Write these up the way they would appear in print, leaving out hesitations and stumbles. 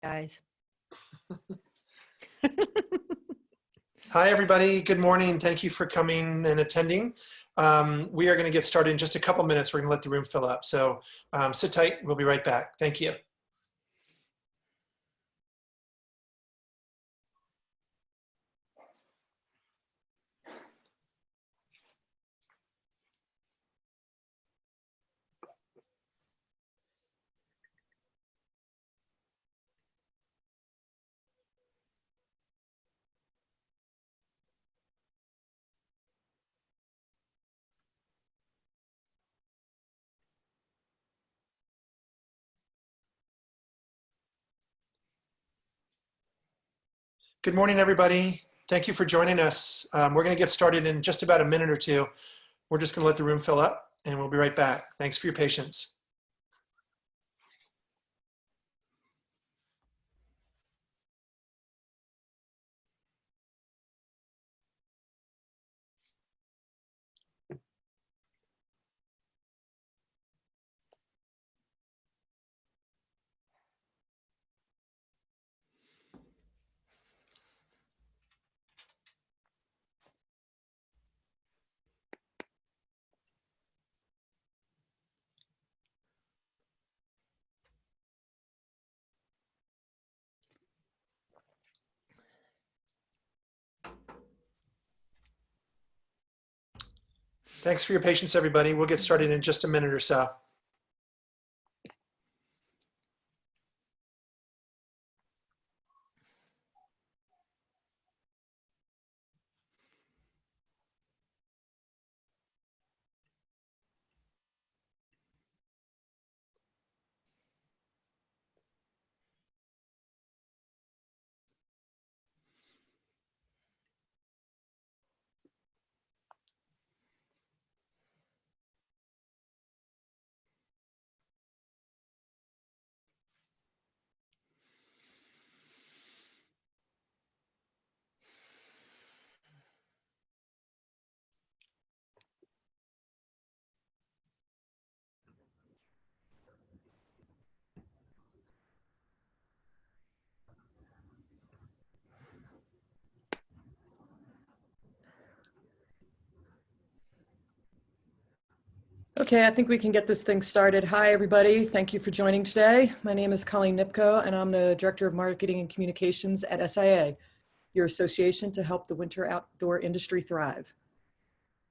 Guys. Hi, everybody. Good morning. Thank you for coming and attending. We are going to get started in just a couple minutes. We're going to let the room fill up. So sit tight. We'll be right back. Thank you. Good morning, everybody. Thank you for joining us. We're going to get started in just about a minute or two. We're just going to let the room fill up and we'll be right back. Thanks for your patience. Thanks for your patience, everybody. We'll get started in just a minute or so. Okay, I think we can get this thing started. Hi, everybody. Thank you for joining today. My name is Colleen Nipko, and I'm the Director of Marketing and Communications at SIA, your association to help the winter outdoor industry thrive.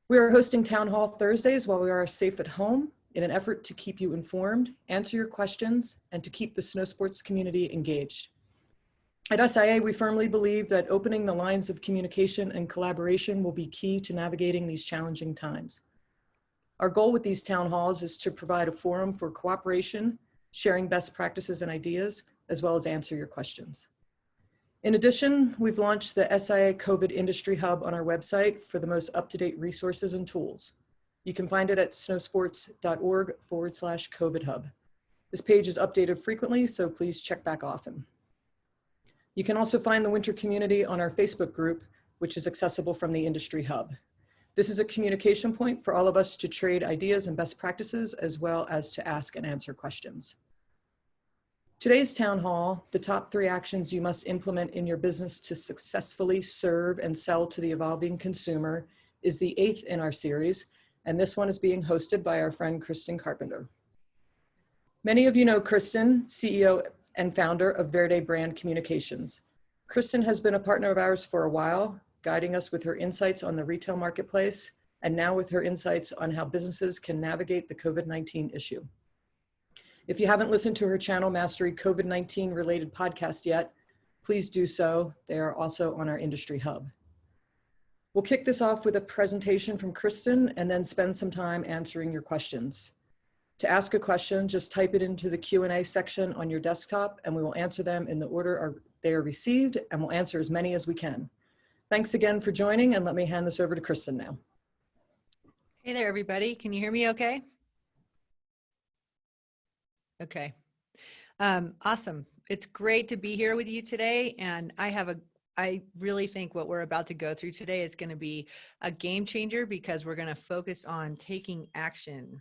We are hosting Town Hall Thursdays while we are safe at home in an effort to keep you informed, answer your questions, and to keep the Snowsports community engaged. At SIA, we firmly believe that opening the lines of communication and collaboration will be key to navigating these challenging times. Our goal with these town halls is to provide a forum for cooperation, sharing best practices and ideas, as well as answer your questions. In addition, we've launched the SIA COVID Industry Hub on our website for the most up-to-date resources and tools. You can find it at snowsports.org/COVID Hub. This page is updated frequently, so please check back often. You can also find the winter community on our Facebook group, which is accessible from the Industry Hub. This is a communication point for all of us to trade ideas and best practices, as well as to ask and answer questions. Today's town hall, the top 3 actions you must implement in your business to successfully serve and sell to the evolving consumer, is the 8th in our series, and this one is being hosted by our friend Kristin Carpenter. Many of you know Kristin, CEO and founder of Verde Brand Communications. Kristin has been a partner of ours for a while, guiding us with her insights on the retail marketplace, and now with her insights on how businesses can navigate the COVID-19 issue. If you haven't listened to her Channel Mastery COVID-19 related podcast yet, please do so. They are also on our Industry Hub. We'll kick this off with a presentation from Kristin and then spend some time answering your questions. To ask a question, just type it into the Q&A section on your desktop and we will answer them in the order they are received, and we'll answer as many as we can. Thanks again for joining, and let me hand this over to Kristin now. Hey there, everybody. Can you hear me okay? Okay. Awesome. It's great to be here with you today. And I really think what we're about to go through today is going to be a game changer because we're going to focus on taking action.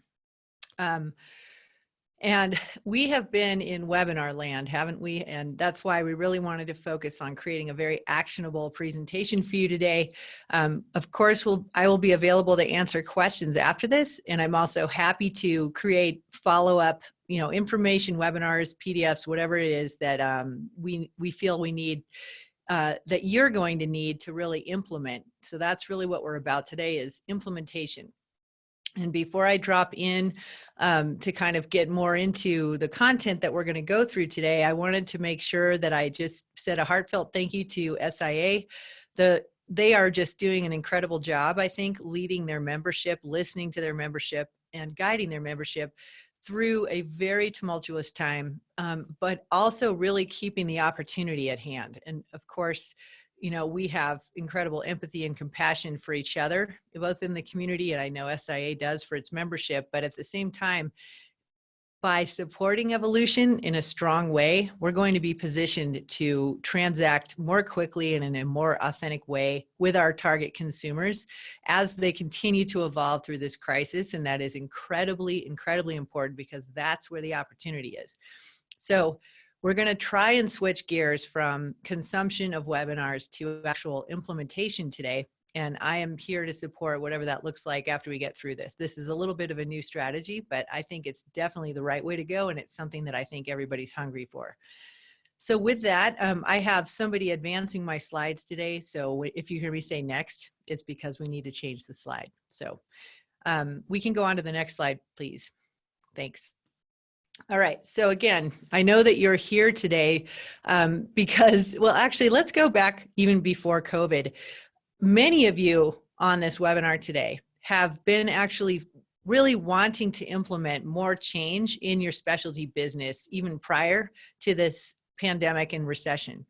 And we have been in webinar land, haven't we? And that's why we really wanted to focus on creating a very actionable presentation for you today. Of course, I will be available to answer questions after this, and I'm also happy to create follow-up, information, webinars, PDFs, whatever it is that we feel we need, that you're going to need to really implement. So that's really what we're about today, is implementation. And before I drop in to kind of get more into the content that we're going to go through today, I wanted to make sure that I just said a heartfelt thank you to SIA. They are just doing an incredible job, I think, leading their membership, listening to their membership, and guiding their membership through a very tumultuous time, but also really keeping the opportunity at hand. And of course, we have incredible empathy and compassion for each other, both in the community, and I know SIA does for its membership, but at the same time, by supporting evolution in a strong way, we're going to be positioned to transact more quickly and in a more authentic way with our target consumers as they continue to evolve through this crisis. And that is incredibly, incredibly important, because that's where the opportunity is. So we're going to try and switch gears from consumption of webinars to actual implementation today. And I am here to support whatever that looks like after we get through this. This is a little bit of a new strategy, but I think it's definitely the right way to go. And it's something that I think everybody's hungry for. So with that, I have somebody advancing my slides today. So if you hear me say next, it's because we need to change the slide. So we can go on to the next slide, please. Thanks. All right. So again, I know that you're here today because, well, actually, let's go back even before COVID. Many of you on this webinar today have been actually really wanting to implement more change in your specialty business, even prior to this pandemic and recession.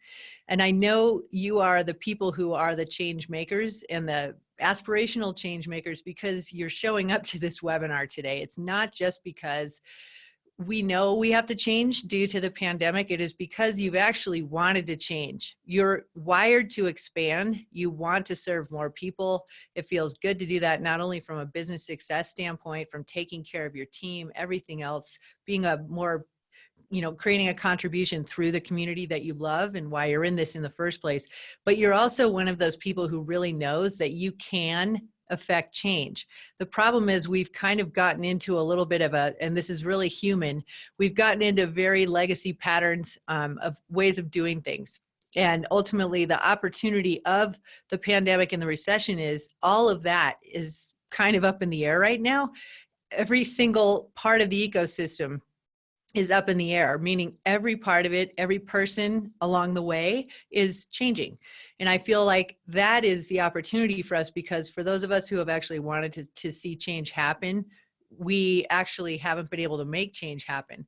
And I know you are the people who are the change makers and the aspirational change makers, because you're showing up to this webinar today. It's not just because we know we have to change due to the pandemic. It is because you've actually wanted to change. You're wired to expand. You want to serve more people. It feels good to do that, not only from a business success standpoint, from taking care of your team, everything else, being a more, creating a contribution through the community that you love and why you're in this in the first place. But you're also one of those people who really knows that you can affect change. The problem is we've kind of gotten into a little bit of and this is really human, we've gotten into very legacy patterns of ways of doing things. And ultimately the opportunity of the pandemic and the recession is all of that is kind of up in the air right now. Every single part of the ecosystem is up in the air, meaning every part of it, every person along the way is changing. And I feel like that is the opportunity for us, because for those of us who have actually wanted to see change happen, we actually haven't been able to make change happen.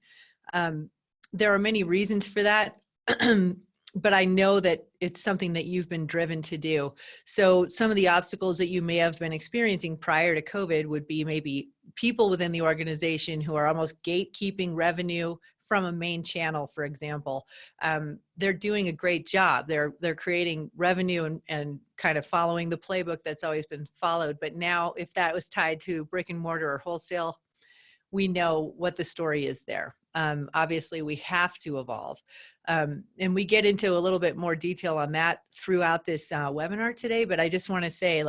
There are many reasons for that, but I know that it's something that you've been driven to do. So some of the obstacles that you may have been experiencing prior to COVID would be maybe people within the organization who are almost gatekeeping revenue from a main channel, for example. They're doing a great job. They're creating revenue and kind of following the playbook that's always been followed. But now if that was tied to brick and mortar or wholesale, we know what the story is there. Obviously, we have to evolve. And we get into a little bit more detail on that throughout this webinar today. But I just want to say,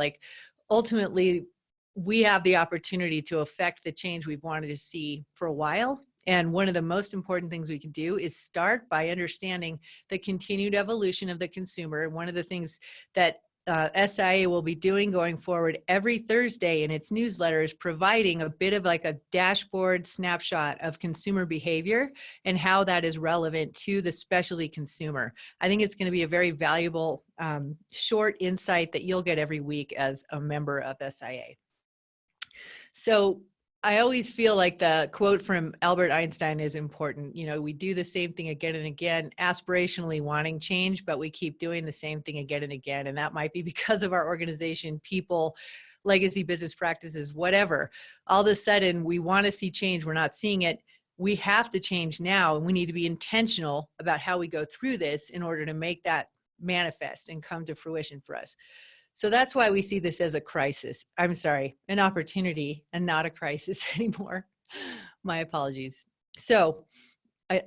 ultimately, we have the opportunity to affect the change we've wanted to see for a while. And one of the most important things we can do is start by understanding the continued evolution of the consumer. One of the things that SIA will be doing going forward every Thursday in its newsletter is providing a bit of like a dashboard snapshot of consumer behavior and how that is relevant to the specialty consumer. I think it's going to be a very valuable short insight that you'll get every week as a member of SIA. So I always feel like the quote from Albert Einstein is important. We do the same thing again and again, aspirationally wanting change, but we keep doing the same thing again and again. And that might be because of our organization, people, legacy business practices, whatever. All of a sudden, we want to see change. We're not seeing it. We have to change now, and we need to be intentional about how we go through this in order to make that manifest and come to fruition for us. So that's why we see this as a crisis. I'm sorry, an opportunity and not a crisis anymore. My apologies. So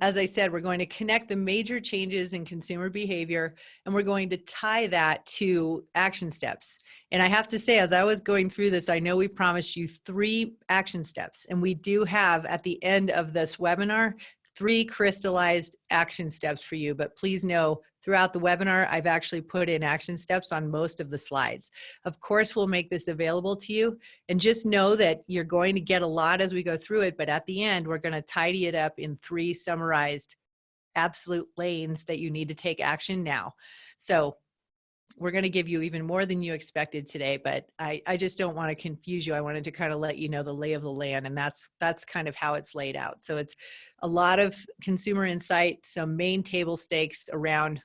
as I said, we're going to connect the major changes in consumer behavior, and we're going to tie that to action steps. And I have to say, as I was going through this, I know we promised you 3 action steps, and we do have at the end of this webinar 3 crystallized action steps for you. But please know, throughout the webinar, I've actually put in action steps on most of the slides. Of course, we'll make this available to you, and just know that you're going to get a lot as we go through it, but at the end, we're going to tidy it up in 3 summarized absolute lanes that you need to take action now. So we're going to give you even more than you expected today, but I just don't want to confuse you. I wanted to kind of let you know the lay of the land, and that's kind of how it's laid out. So it's a lot of consumer insight, some main table stakes around,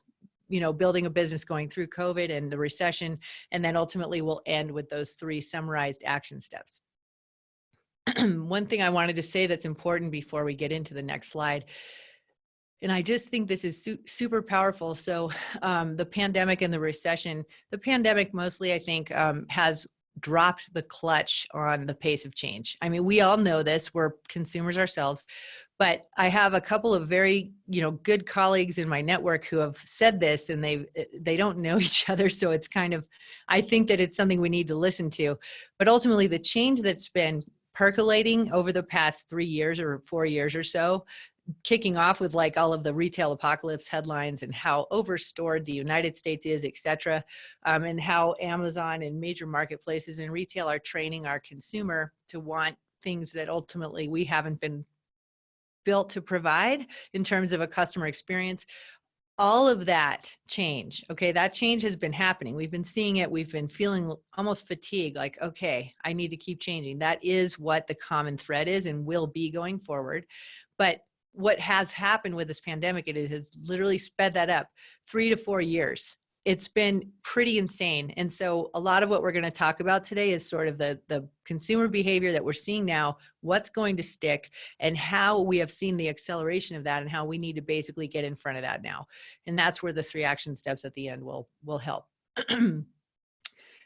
you know, building a business going through COVID and the recession, and then ultimately we'll end with those 3 summarized action steps. One thing I wanted to say that's important before we get into the next slide, and I just think this is super powerful. So the pandemic and the recession, the pandemic mostly, I think, has dropped the clutch on the pace of change. I mean, we all know this, we're consumers ourselves, but I have a couple of very, you know, good colleagues in my network who have said this, and they don't know each other. So it's kind of, I think that it's something we need to listen to. But ultimately, the change that's been percolating over the past 3 years or 4 years or so, kicking off with like all of the retail apocalypse headlines and how overstored the United States is, et cetera, and how Amazon and major marketplaces and retail are training our consumer to want things that ultimately we haven't been built to provide in terms of a customer experience. All of that change, okay, that change has been happening. We've been seeing it. We've been feeling almost fatigued, like, okay, I need to keep changing. That is what the common thread is and will be going forward. But what has happened with this pandemic, it has literally sped that up 3 to 4 years. It's been pretty insane. And so a lot of what we're going to talk about today is sort of the consumer behavior that we're seeing now, what's going to stick, and how we have seen the acceleration of that, and how we need to basically get in front of that now. And that's where the 3 action steps at the end will help.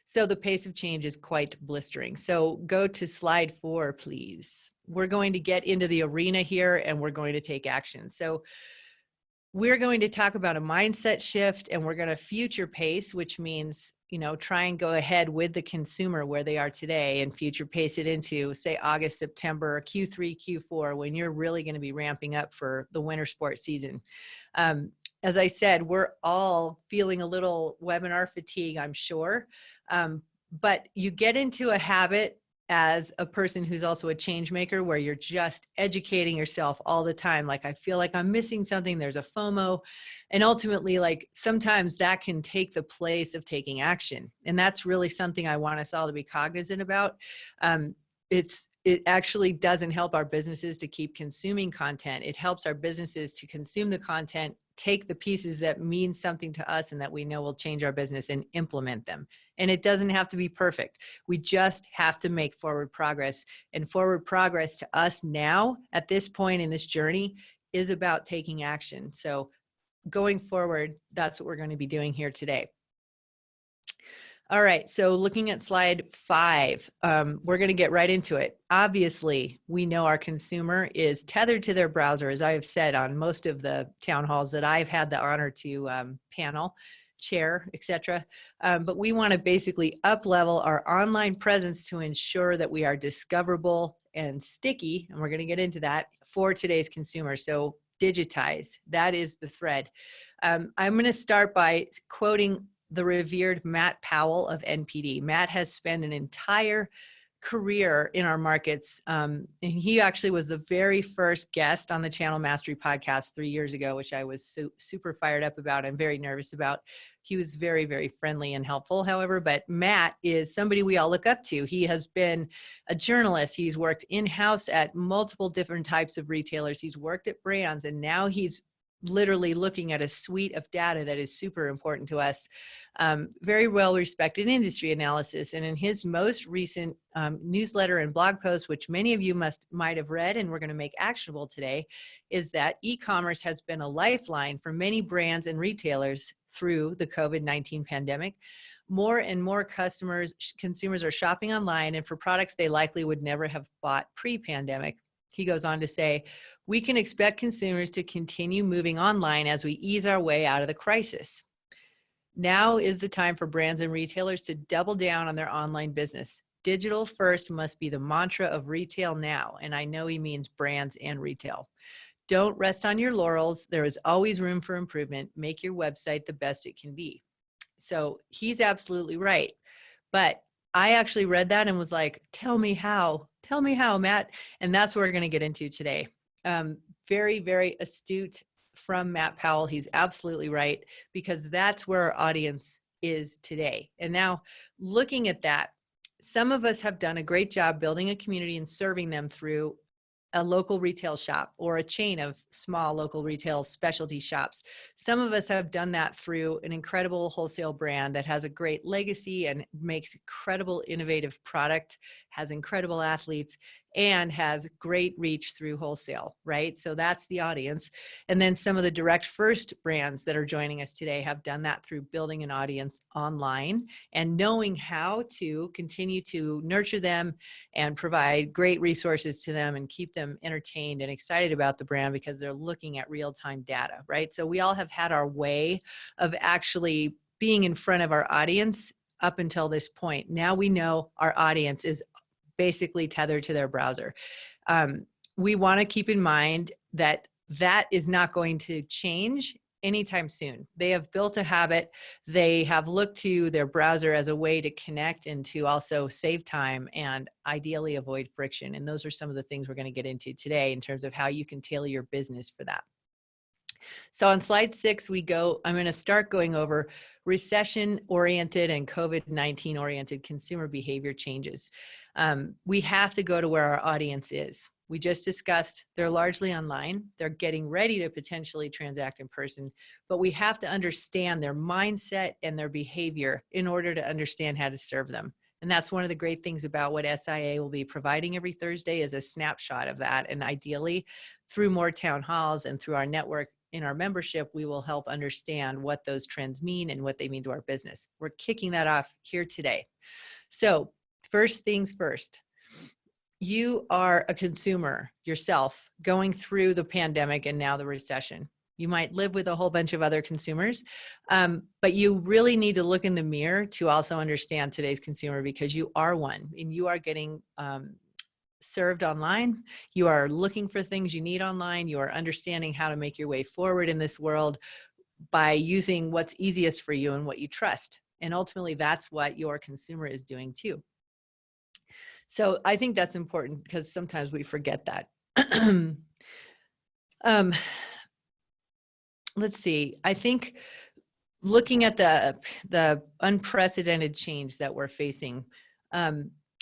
So the pace of change is quite blistering. So go to slide 4, please. We're going to get into the arena here, and we're going to take action. So we're going to talk about a mindset shift, and we're going to future pace, which means, you know, try and go ahead with the consumer where they are today and future pace it into, say, August, September, Q3, Q4, when you're really going to be ramping up for the winter sports season. As I said, we're all feeling a little webinar fatigue, I'm sure. But you get into a habit as a person who's also a change maker, where you're just educating yourself all the time. Like, I feel like I'm missing something. There's a FOMO. And ultimately, like, sometimes that can take the place of taking action. And that's really something I want us all to be cognizant about. It actually doesn't help our businesses to keep consuming content. It helps our businesses to consume the content, take the pieces that mean something to us and that we know will change our business, and implement them. And it doesn't have to be perfect. We just have to make forward progress. And forward progress to us now, at this point in this journey, is about taking action. So going forward, that's what we're going to be doing here today. All right, so looking at slide 5, we're going to get right into it. Obviously, we know our consumer is tethered to their browser, as I have said on most of the town halls that I've had the honor to panel, chair, etc. But we want to basically up-level our online presence to ensure that we are discoverable and sticky, and we're going to get into that, for today's consumer. So digitize, that is the thread. I'm going to start by quoting the revered Matt Powell of NPD. Matt has spent an entire career in our markets. And he actually was the very first guest on the Channel Mastery podcast 3 years ago, which I was super fired up about and very nervous about. He was very, very friendly and helpful, however, but Matt is somebody we all look up to. He has been a journalist. He's worked in-house at multiple different types of retailers. He's worked at brands, and now he's literally looking at a suite of data that is super important to us. Very well respected industry analysis. And in his most recent newsletter and blog post, which many of you might have read and we're going to make actionable today, is that e-commerce has been a lifeline for many brands and retailers through the COVID-19 pandemic. More and more consumers are shopping online, and for products they likely would never have bought pre-pandemic. He goes on to say, We can expect consumers to continue moving online as we ease our way out of the crisis. Now is the time for brands and retailers to double down on their online business. Digital first must be the mantra of retail now, and I know he means brands and retail. Don't rest on your laurels. There is always room for improvement. Make your website the best it can be. So he's absolutely right. But I actually read that and was like, tell me how, Matt. And that's what we're going to get into today. Very, very astute from Matt Powell. He's absolutely right, because that's where our audience is today. And now looking at that, some of us have done a great job building a community and serving them through a local retail shop or a chain of small local retail specialty shops. Some of us have done that through an incredible wholesale brand that has a great legacy and makes incredible innovative product, has incredible athletes, and has great reach through wholesale, right? So that's the audience. And then some of the direct first brands that are joining us today have done that through building an audience online and knowing how to continue to nurture them and provide great resources to them and keep them entertained and excited about the brand because they're looking at real-time data, right? So we all have had our way of actually being in front of our audience up until this point. Now we know our audience is basically tethered to their browser. We want to keep in mind that that is not going to change anytime soon. They have built a habit. They have looked to their browser as a way to connect and to also save time and ideally avoid friction. And those are some of the things we're going to get into today in terms of how you can tailor your business for that. So on slide 6, I'm going to start going over recession-oriented and COVID-19 oriented consumer behavior changes. We have to go to where our audience is. We just discussed they're largely online. They're getting ready to potentially transact in person, but we have to understand their mindset and their behavior in order to understand how to serve them. And that's one of the great things about what SIA will be providing every Thursday is a snapshot of that. And ideally, through more town halls and through our network in our membership, we will help understand what those trends mean and what they mean to our business. We're kicking that off here today. So first things first, you are a consumer yourself going through the pandemic and now the recession. You might live with a whole bunch of other consumers, but you really need to look in the mirror to also understand today's consumer because you are one and you are getting served online. You are looking for things you need online. You are understanding how to make your way forward in this world by using what's easiest for you and what you trust. And ultimately, that's what your consumer is doing too. So I think that's important because sometimes we forget that. Let's see. I think looking at the unprecedented change that we're facing,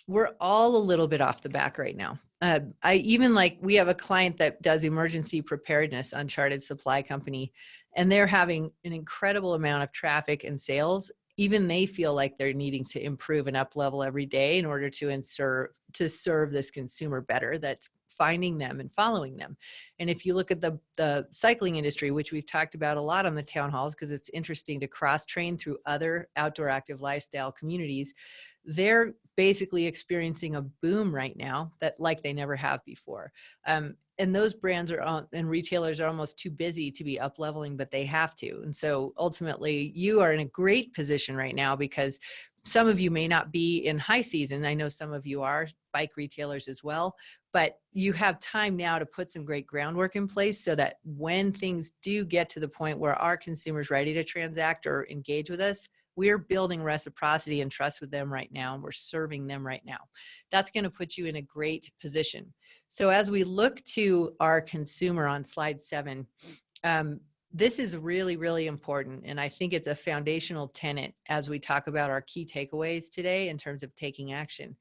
we're all a little bit off the back right now. We have a client that does emergency preparedness, Uncharted Supply Company, and they're having an incredible amount of traffic and sales. Even they feel like they're needing to improve and up level every day in order to serve this consumer better that's finding them and following them. And if you look at the cycling industry, which we've talked about a lot on the town halls, because it's interesting to cross-train through other outdoor active lifestyle communities, they're basically experiencing a boom right now that like they never have before. And those brands and retailers are almost too busy to be up leveling, but they have to. And so ultimately you are in a great position right now because some of you may not be in high season. I know some of you are bike retailers as well, but you have time now to put some great groundwork in place so that when things do get to the point where our consumers ready to transact or engage with us, we're building reciprocity and trust with them right now, and we're serving them right now. That's going to put you in a great position. So as we look to our consumer on slide 7, this is really, really important. And I think it's a foundational tenet as we talk about our key takeaways today in terms of taking action.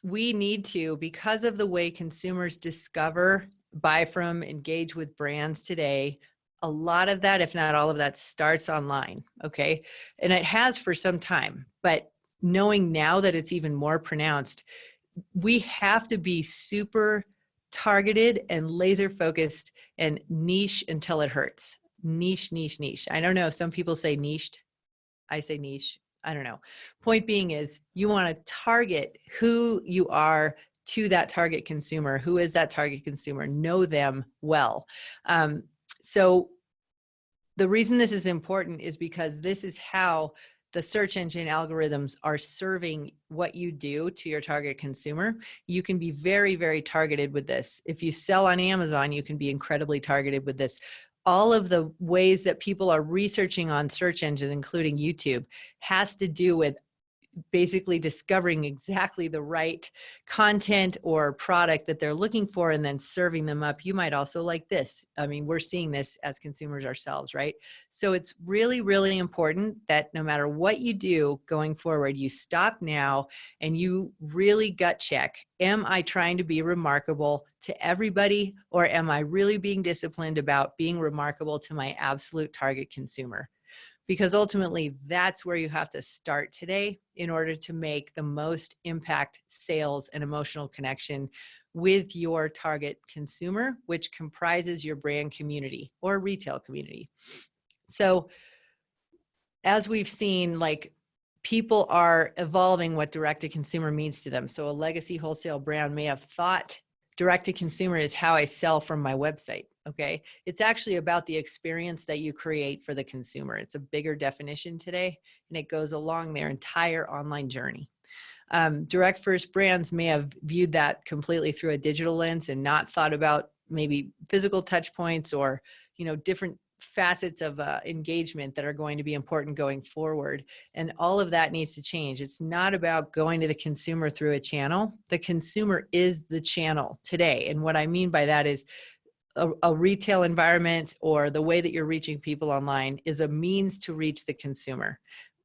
We need to, because of the way consumers discover, buy from, engage with brands today, a lot of that, if not all of that, starts online, okay? And it has for some time, but knowing now that it's even more pronounced, we have to be super targeted and laser focused and niche until it hurts. Niche, niche, niche. I don't know, some people say niched. I say niche. I don't know. Point being is you want to target who you are to that target consumer. Who is that target consumer? Know them well. So the reason this is important is because this is how the search engine algorithms are serving what you do to your target consumer. You can be very, very targeted with this. If you sell on Amazon, you can be incredibly targeted with this. All of the ways that people are researching on search engines, including YouTube, has to do with basically discovering exactly the right content or product that they're looking for and then serving them up. You might also like this. I mean, we're seeing this as consumers ourselves, right? So it's really, really important that no matter what you do going forward, you stop now and you really gut check. Am I trying to be remarkable to everybody, or am I really being disciplined about being remarkable to my absolute target consumer? Because ultimately that's where you have to start today in order to make the most impact, sales, and emotional connection with your target consumer, which comprises your brand community or retail community. So as we've seen, like, people are evolving what direct-to-consumer means to them. So a legacy wholesale brand may have thought direct-to-consumer is how I sell from my website. Okay, it's actually about the experience that you create for the consumer. It's a bigger definition today, and it goes along their entire online journey. Direct first brands may have viewed that completely through a digital lens and not thought about maybe physical touch points or, different facets of engagement that are going to be important going forward. And all of that needs to change. It's not about going to the consumer through a channel. The consumer is the channel today. And what I mean by that is a retail environment or the way that you're reaching people online is a means to reach the consumer.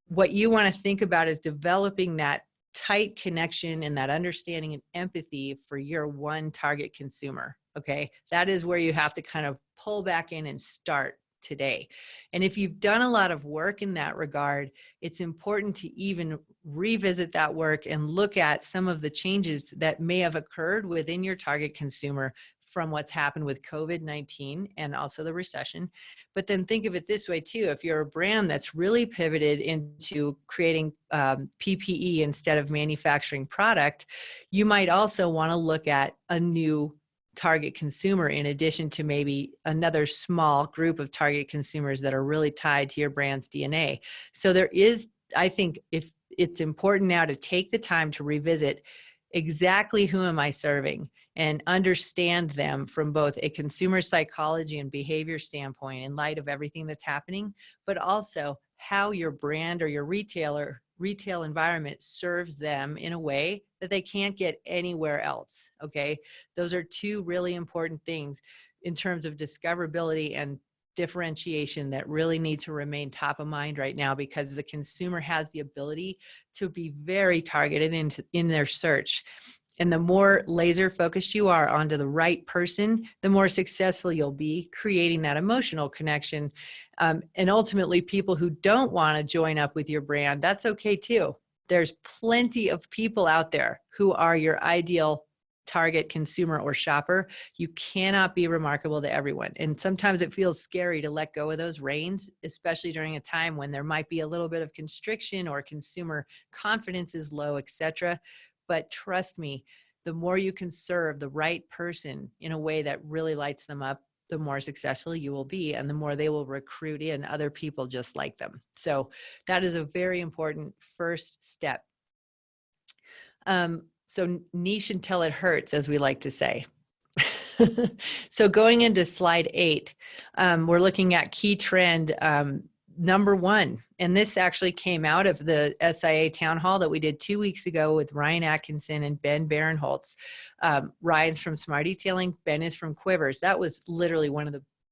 What you want to think about is developing that tight connection and that understanding and empathy for your one target consumer. Okay, that is where you have to kind of pull back in and start today. And if you've done a lot of work in that regard, it's important to even revisit that work and look at some of the changes that may have occurred within your target consumer from what's happened with COVID-19 and also the recession. But then think of it this way too. If you're a brand that's really pivoted into creating PPE instead of manufacturing product, you might also want to look at a new target consumer in addition to maybe another small group of target consumers that are really tied to your brand's DNA. So there is, I think, if it's important now to take the time to revisit exactly who am I serving and understand them from both a consumer psychology and behavior standpoint in light of everything that's happening, but also how your brand or your retail environment serves them in a way that they can't get anywhere else. Okay, those are two really important things in terms of discoverability and differentiation that really need to remain top of mind right now, because the consumer has the ability to be very targeted in their search. And the more laser focused you are onto the right person, the more successful you'll be creating that emotional connection. And ultimately, people who don't want to join up with your brand, that's okay too. There's plenty of people out there who are your ideal target consumer or shopper. You cannot be remarkable to everyone. And sometimes it feels scary to let go of those reins, especially during a time when there might be a little bit of constriction or consumer confidence is low, etc. But trust me, the more you can serve the right person in a way that really lights them up, the more successful you will be, and the more they will recruit in other people just like them. So that is a very important first step. So niche until it hurts, as we like to say. So going into slide 8, we're looking at key trend number 1. And this actually came out of the SIA town hall that we did 2 weeks ago with Ryan Atkinson and Ben Barenholtz. Ryan's from Smart Detailing, Ben is from Quivers. That was literally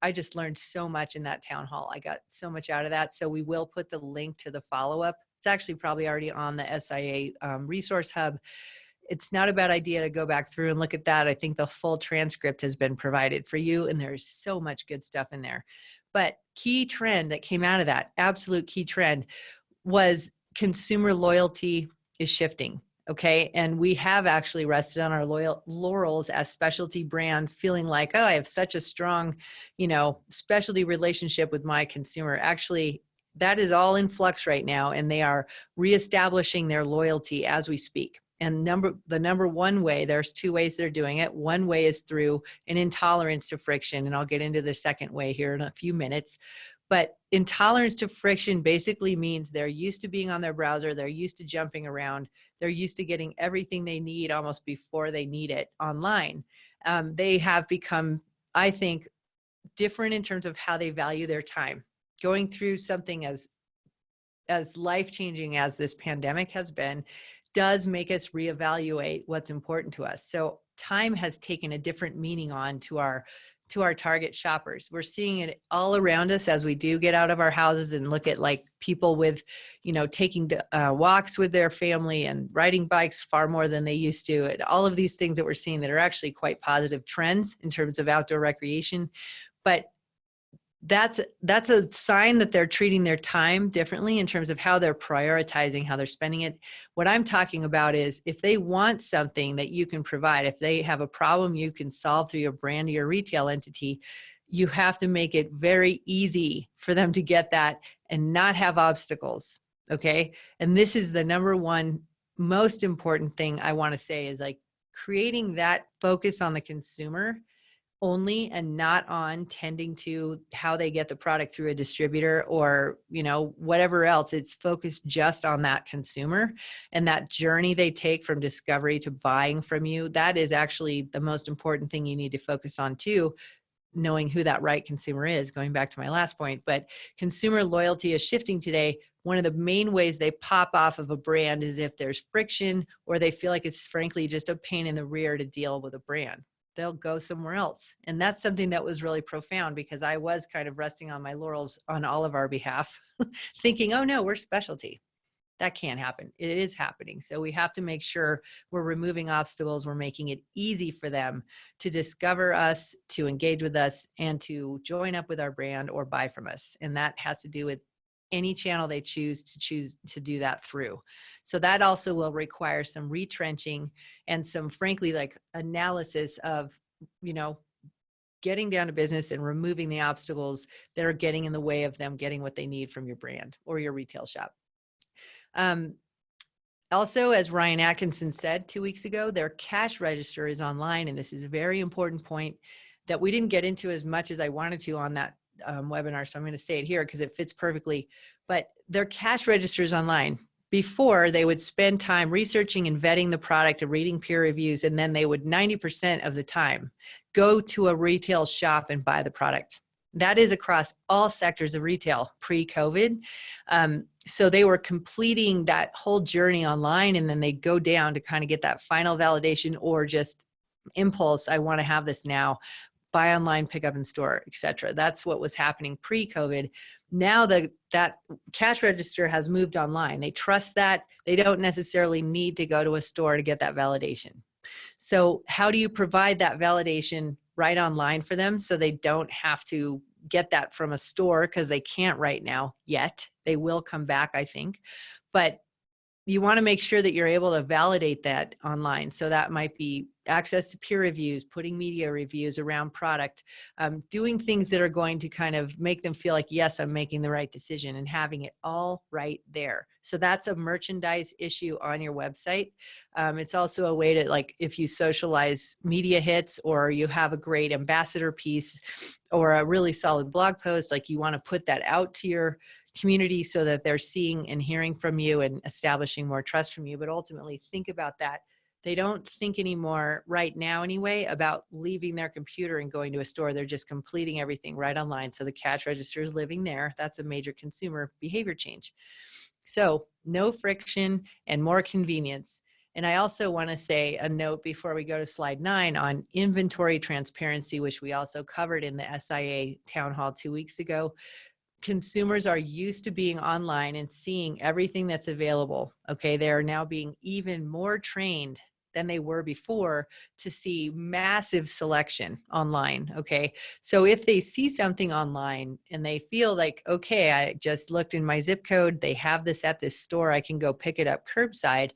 I just learned so much in that town hall. I got so much out of that. So we will put the link to the follow-up. It's actually probably already on the SIA resource hub. It's not a bad idea to go back through and look at that. I think the full transcript has been provided for you, and there's so much good stuff in there. But key trend that came out of that, absolute key trend, was consumer loyalty is shifting. Okay. And we have actually rested on our laurels as specialty brands, feeling like, oh, I have such a strong, specialty relationship with my consumer. Actually, that is all in flux right now, and they are reestablishing their loyalty as we speak. And the number one way, there's two ways they're doing it. One way is through an intolerance to friction. And I'll get into the second way here in a few minutes. But intolerance to friction basically means they're used to being on their browser. They're used to jumping around. They're used to getting everything they need almost before they need it online. They have become, I think, different in terms of how they value their time. Going through something as life-changing as this pandemic has been does make us reevaluate what's important to us. So time has taken a different meaning on to our target shoppers. We're seeing it all around us as we do get out of our houses and look at like people with, taking walks with their family and riding bikes far more than they used to. And all of these things that we're seeing that are actually quite positive trends in terms of outdoor recreation. But that's a sign that they're treating their time differently in terms of how they're prioritizing, how they're spending it. What I'm talking about is if they want something that you can provide, if they have a problem you can solve through your brand or your retail entity, you have to make it very easy for them to get that and not have obstacles. Okay. And this is the number one most important thing I want to say is like creating that focus on the consumer only and not on tending to how they get the product through a distributor or, whatever else. It's focused just on that consumer and that journey they take from discovery to buying from you. That is actually the most important thing you need to focus on too, knowing who that right consumer is, going back to my last point. But consumer loyalty is shifting today. One of the main ways they pop off of a brand is if there's friction or they feel like it's frankly just a pain in the rear to deal with a brand. They'll go somewhere else. And that's something that was really profound because I was kind of resting on my laurels on all of our behalf, thinking, oh no, we're specialty. That can't happen. It is happening. So we have to make sure we're removing obstacles. We're making it easy for them to discover us, to engage with us, and to join up with our brand or buy from us. And that has to do with any channel they choose to do that through. So that also will require some retrenching and some, frankly, like analysis of, getting down to business and removing the obstacles that are getting in the way of them getting what they need from your brand or your retail shop. Also, as Ryan Atkinson said 2 weeks ago, their cash register is online. And this is a very important point that we didn't get into as much as I wanted to on that webinar. So I'm going to say it here because it fits perfectly. But their cash register is online. Before, they would spend time researching and vetting the product and reading peer reviews. And then they would 90% of the time go to a retail shop and buy the product. That is across all sectors of retail pre-COVID. So they were completing that whole journey online, and then they go down to kind of get that final validation or just impulse. I want to have this now. Buy online, pick up in store, etc. That's what was happening pre-COVID. Now that cash register has moved online. They trust that. They don't necessarily need to go to a store to get that validation. So how do you provide that validation right online for them so they don't have to get that from a store because they can't right now yet? They will come back, I think. But you want to make sure that you're able to validate that online. So that might be access to peer reviews, putting media reviews around product, doing things that are going to kind of make them feel like, yes, I'm making the right decision, and having it all right there. So that's a merchandise issue on your website. It's also a way to, like, if you socialize media hits or you have a great ambassador piece or a really solid blog post, like you want to put that out to your community so that they're seeing and hearing from you and establishing more trust from you. But ultimately, think about that. They don't think anymore right now anyway about leaving their computer and going to a store. They're just completing everything right online. So the cash register is living there. That's a major consumer behavior change. So no friction and more convenience. And I also want to say a note before we go to slide 9 on inventory transparency, which we also covered in the SIA town hall 2 weeks ago. Consumers are used to being online and seeing everything that's available. Okay, they are now being even more trained than they were before to see massive selection online. Okay, so if they see something online and they feel like, okay, I just looked in my zip code, they have this at this store, I can go pick it up curbside,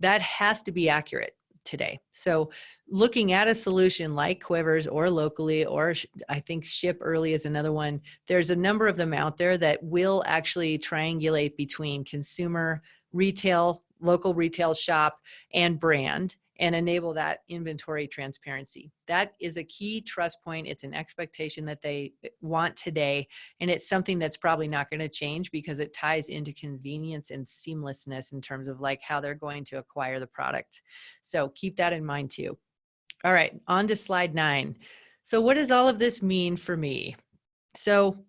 that has to be accurate today. So looking at a solution like Quivers or Locally, or I think Ship Early is another one, there's a number of them out there that will actually triangulate between consumer, retail, local retail shop and brand, and enable that inventory transparency. That is a key trust point. It's an expectation that they want today, and it's something that's probably not going to change because it ties into convenience and seamlessness in terms of like how they're going to acquire the product. So keep that in mind too. All right, on to slide 9. So what does all of this mean for me? So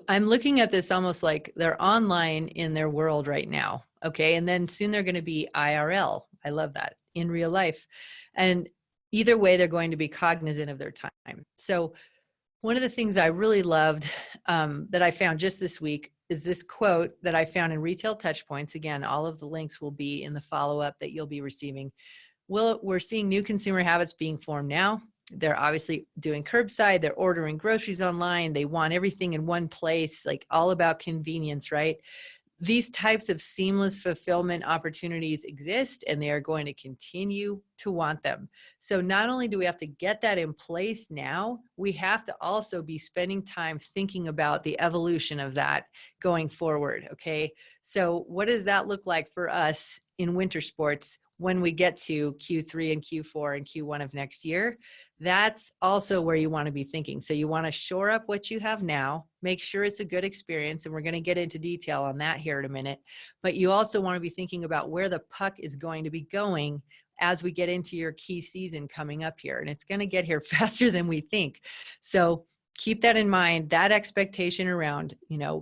I'm looking at this almost like they're online in their world right now. Okay. And then soon they're going to be IRL. I love that, in real life. And either way, they're going to be cognizant of their time. So one of the things I really loved that I found just this week is this quote that I found in Retail Touchpoints. Again, all of the links will be in the follow-up that you'll be receiving. We're seeing new consumer habits being formed now. They're obviously doing curbside, they're ordering groceries online, they want everything in one place, like all about convenience, right? These types of seamless fulfillment opportunities exist, and they are going to continue to want them. So not only do we have to get that in place now, we have to also be spending time thinking about the evolution of that going forward, okay? So what does that look like for us in winter sports when we get to Q3 and Q4 and Q1 of next year? That's also where you want to be thinking. So you want to shore up what you have now, make sure it's a good experience. And we're going to get into detail on that here in a minute. But you also want to be thinking about where the puck is going to be going as we get into your key season coming up here. And it's going to get here faster than we think. So keep that in mind, that expectation around,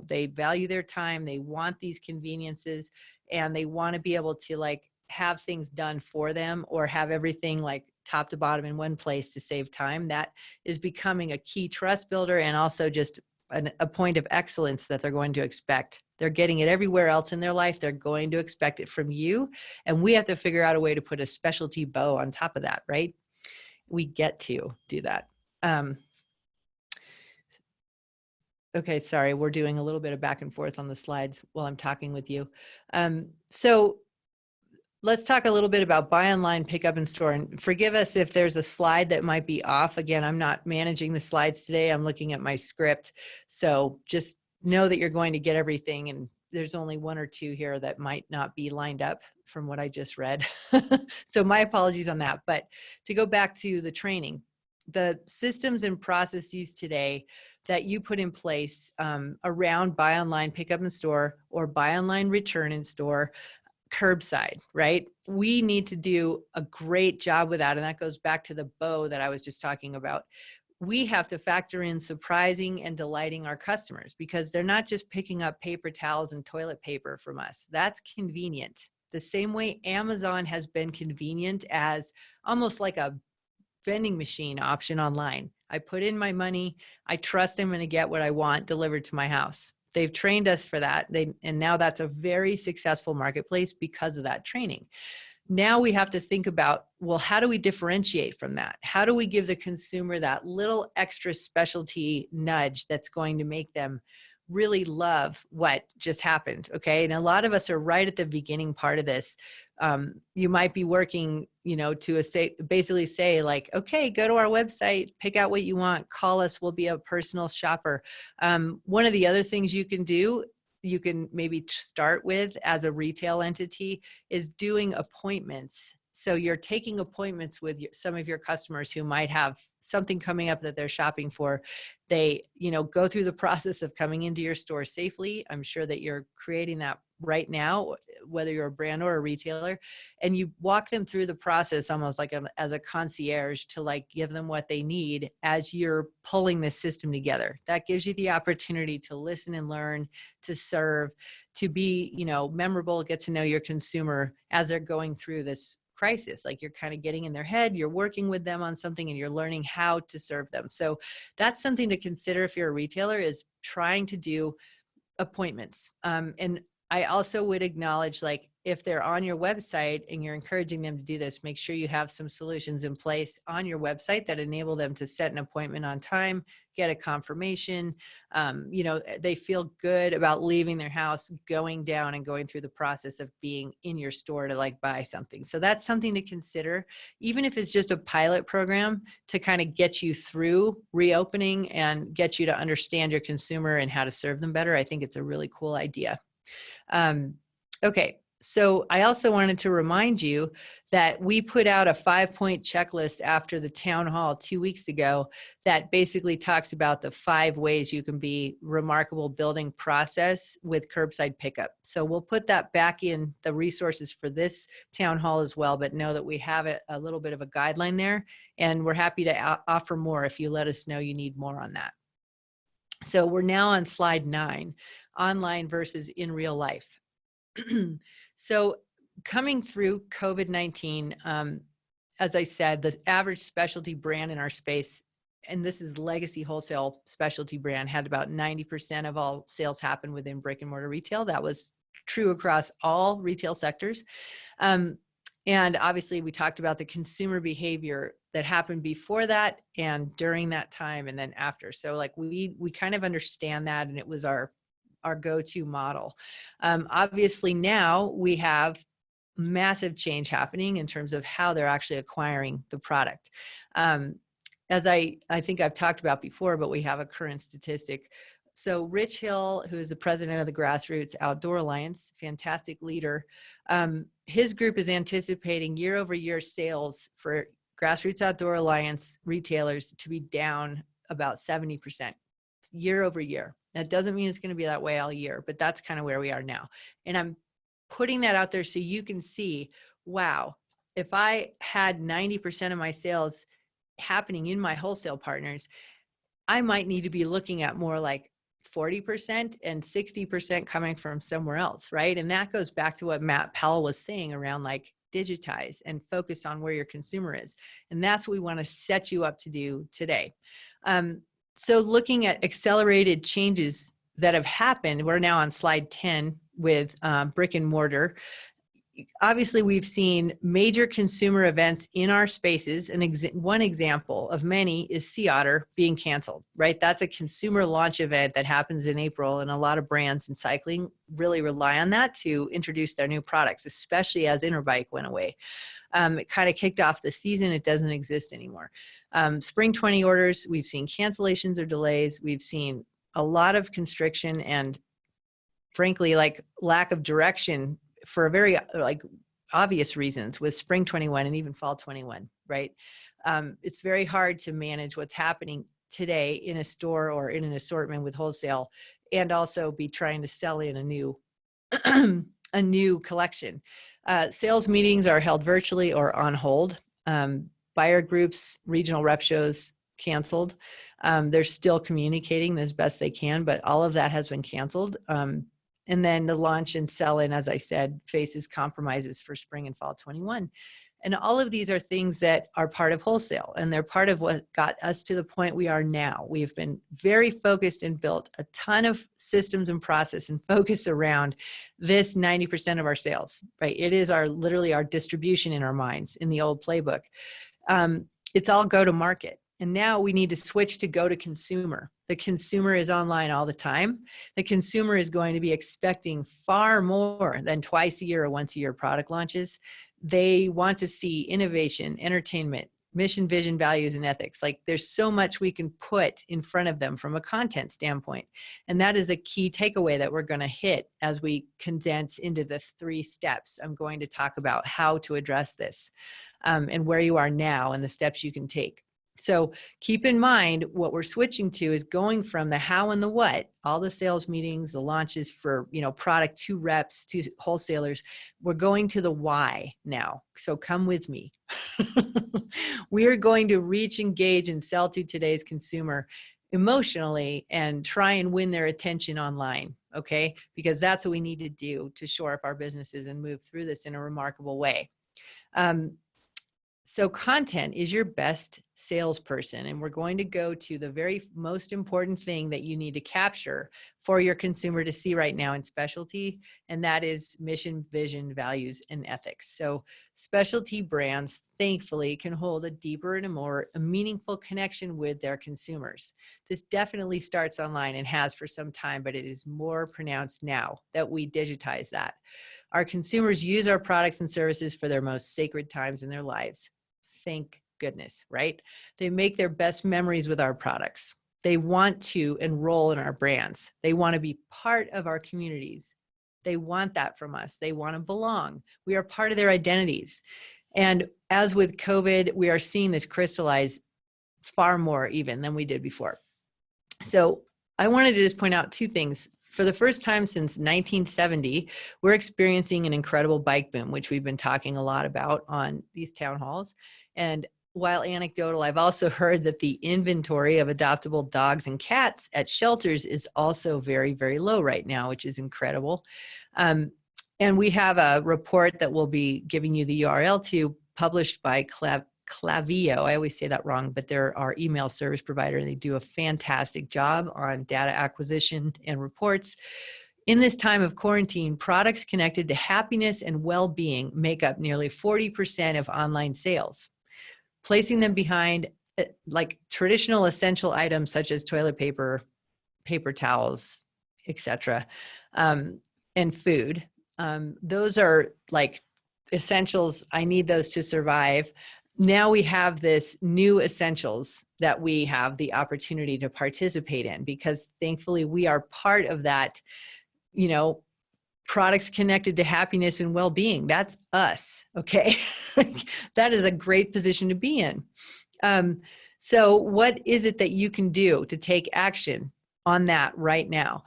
they value their time, they want these conveniences, and they want to be able to like have things done for them or have everything like top to bottom in one place to save time. That is becoming a key trust builder and also just a point of excellence that they're going to expect. They're getting it everywhere else in their life. They're going to expect it from you. And we have to figure out a way to put a specialty bow on top of that, right? We get to do that. Okay, sorry, we're doing a little bit of back and forth on the slides while I'm talking with you. So let's talk a little bit about buy online, pick up in store. And forgive us if there's a slide that might be off. Again, I'm not managing the slides today. I'm looking at my script. So just know that you're going to get everything. And there's only 1 or 2 here that might not be lined up from what I just read. So my apologies on that. But to go back to the training, the systems and processes today that you put in place around buy online, pick up in store, or buy online, return in store, curbside, right? We need to do a great job with that. And that goes back to the bow that I was just talking about. We have to factor in surprising and delighting our customers because they're not just picking up paper towels and toilet paper from us. That's convenient. The same way Amazon has been convenient as almost like a vending machine option online. I put in my money. I trust I'm going to get what I want delivered to my house. They've trained us for that. And now that's a very successful marketplace because of that training. Now we have to think about, well, how do we differentiate from that? How do we give the consumer that little extra specialty nudge that's going to make them really love what just happened? Okay. And a lot of us are right at the beginning part of this. You might be working, to basically say like, okay, go to our website, pick out what you want, call us, we'll be a personal shopper. One of the other things you can do, you can maybe start with as a retail entity, is doing appointments. So you're taking appointments with some of your customers who might have something coming up that they're shopping for. They, go through the process of coming into your store safely. I'm sure that you're creating that right now, whether you're a brand or a retailer, and you walk them through the process almost like as a concierge to like give them what they need as you're pulling this system together. That gives you the opportunity to listen and learn, to serve, to be, memorable, get to know your consumer as they're going through this crisis. Like you're kind of getting in their head, you're working with them on something and you're learning how to serve them. So that's something to consider if you're a retailer, is trying to do appointments. And I also would acknowledge, like, if they're on your website and you're encouraging them to do this, make sure you have some solutions in place on your website that enable them to set an appointment on time, get a confirmation. They feel good about leaving their house, going down and going through the process of being in your store to like buy something. So that's something to consider, even if it's just a pilot program to kind of get you through reopening and get you to understand your consumer and how to serve them better. I think it's a really cool idea. Okay, So I also wanted to remind you that we put out a 5-point checklist after the town hall 2 weeks ago that basically talks about the 5 ways you can be remarkable building process with curbside pickup. So we'll put that back in the resources for this town hall as well, but know that we have a little bit of a guideline there, and we're happy to offer more if you let us know you need more on that. So we're now on slide 9, online versus in real life. So coming through COVID-19, as I said, the average specialty brand in our space, and this is legacy wholesale specialty brand, had about 90% of all sales happen within brick and mortar retail. That was true across all retail sectors. And obviously we talked about the consumer behavior that happened before that and during that time and then after. So like we kind of understand that, and it was our go-to model. Obviously now we have massive change happening in terms of how they're actually acquiring the product. As I think I've talked about before, but we have a current statistic. So Rich Hill, who is the president of the Grassroots Outdoor Alliance, fantastic leader, his group is anticipating year-over-year sales for Grassroots Outdoor Alliance retailers to be down about 70% year over year. That doesn't mean it's going to be that way all year, but that's kind of where we are now. And I'm putting that out there so you can see, wow, if I had 90% of my sales happening in my wholesale partners, I might need to be looking at more like 40% and 60% coming from somewhere else, right? And that goes back to what Matt Powell was saying around like digitize and focus on where your consumer is. And that's what we want to set you up to do today. So looking at accelerated changes that have happened, we're now on slide 10 with brick and mortar. Obviously, we've seen major consumer events in our spaces. And one example of many is Sea Otter being canceled, right? That's a consumer launch event that happens in April, and a lot of brands in cycling really rely on that to introduce their new products, especially as Interbike went away. It kind of kicked off the season. It doesn't exist anymore. Spring 20 orders, we've seen cancellations or delays. We've seen a lot of constriction and frankly, like lack of direction for a very like obvious reasons with spring 21 and even fall 21, right? It's very hard to manage what's happening today in a store or in an assortment with wholesale and also be trying to sell in a new a new collection. Sales meetings are held virtually or on hold. Buyer groups, regional rep shows canceled. They're still communicating as best they can, but all of that has been canceled. And then the launch and sell-in, as I said, faces compromises for spring and fall 21. And all of these are things that are part of wholesale, and they're part of what got us to the point we are now. We've been very focused and built a ton of systems and process and focus around this 90% of our sales, right? It is literally our distribution in our minds in the old playbook. It's all go to market. And now we need to switch to go to consumer. The consumer is online all the time. The consumer is going to be expecting far more than twice a year or once a year product launches. They want to see innovation, entertainment, mission, vision, values, and ethics. Like there's so much we can put in front of them from a content standpoint. And that is a key takeaway that we're going to hit as we condense into the 3 steps. I'm going to talk about how to address this and where you are now and the steps you can take. So keep in mind what we're switching to is going from the how and the what, all the sales meetings, the launches for, product to reps, to wholesalers. We're going to the why now. So come with me. We are going to reach, engage, and sell to today's consumer emotionally and try and win their attention online. Okay. Because that's what we need to do to shore up our businesses and move through this in a remarkable way. So content is your best salesperson, and we're going to go to the very most important thing that you need to capture for your consumer to see right now in specialty, and that is mission, vision, values, and ethics. So specialty brands, thankfully, can hold a deeper and a meaningful connection with their consumers. This definitely starts online and has for some time, but it is more pronounced now that we digitize that. Our consumers use our products and services for their most sacred times in their lives. Thank goodness, right? They make their best memories with our products. They want to enroll in our brands. They want to be part of our communities. They want that from us. They want to belong. We are part of their identities. And as with COVID, we are seeing this crystallize far more even than we did before. So I wanted to just point out two things. For the first time since 1970, we're experiencing an incredible bike boom, which we've been talking a lot about on these town halls. And while anecdotal, I've also heard that the inventory of adoptable dogs and cats at shelters is also very, very low right now, which is incredible. And we have a report that we'll be giving you the URL to, published by Clavio. I always say that wrong, but they're our email service provider, and they do a fantastic job on data acquisition and reports. In this time of quarantine, products connected to happiness and well-being make up nearly 40% of online sales. Placing them behind like traditional essential items such as toilet paper, paper towels, etc., and food. Those are like essentials. I need those to survive. Now we have this new essentials that we have the opportunity to participate in, because thankfully we are part of that, you know, products connected to happiness and well-being. That's us. Okay. That is a great position to be in. So what is it that you can do to take action on that right now?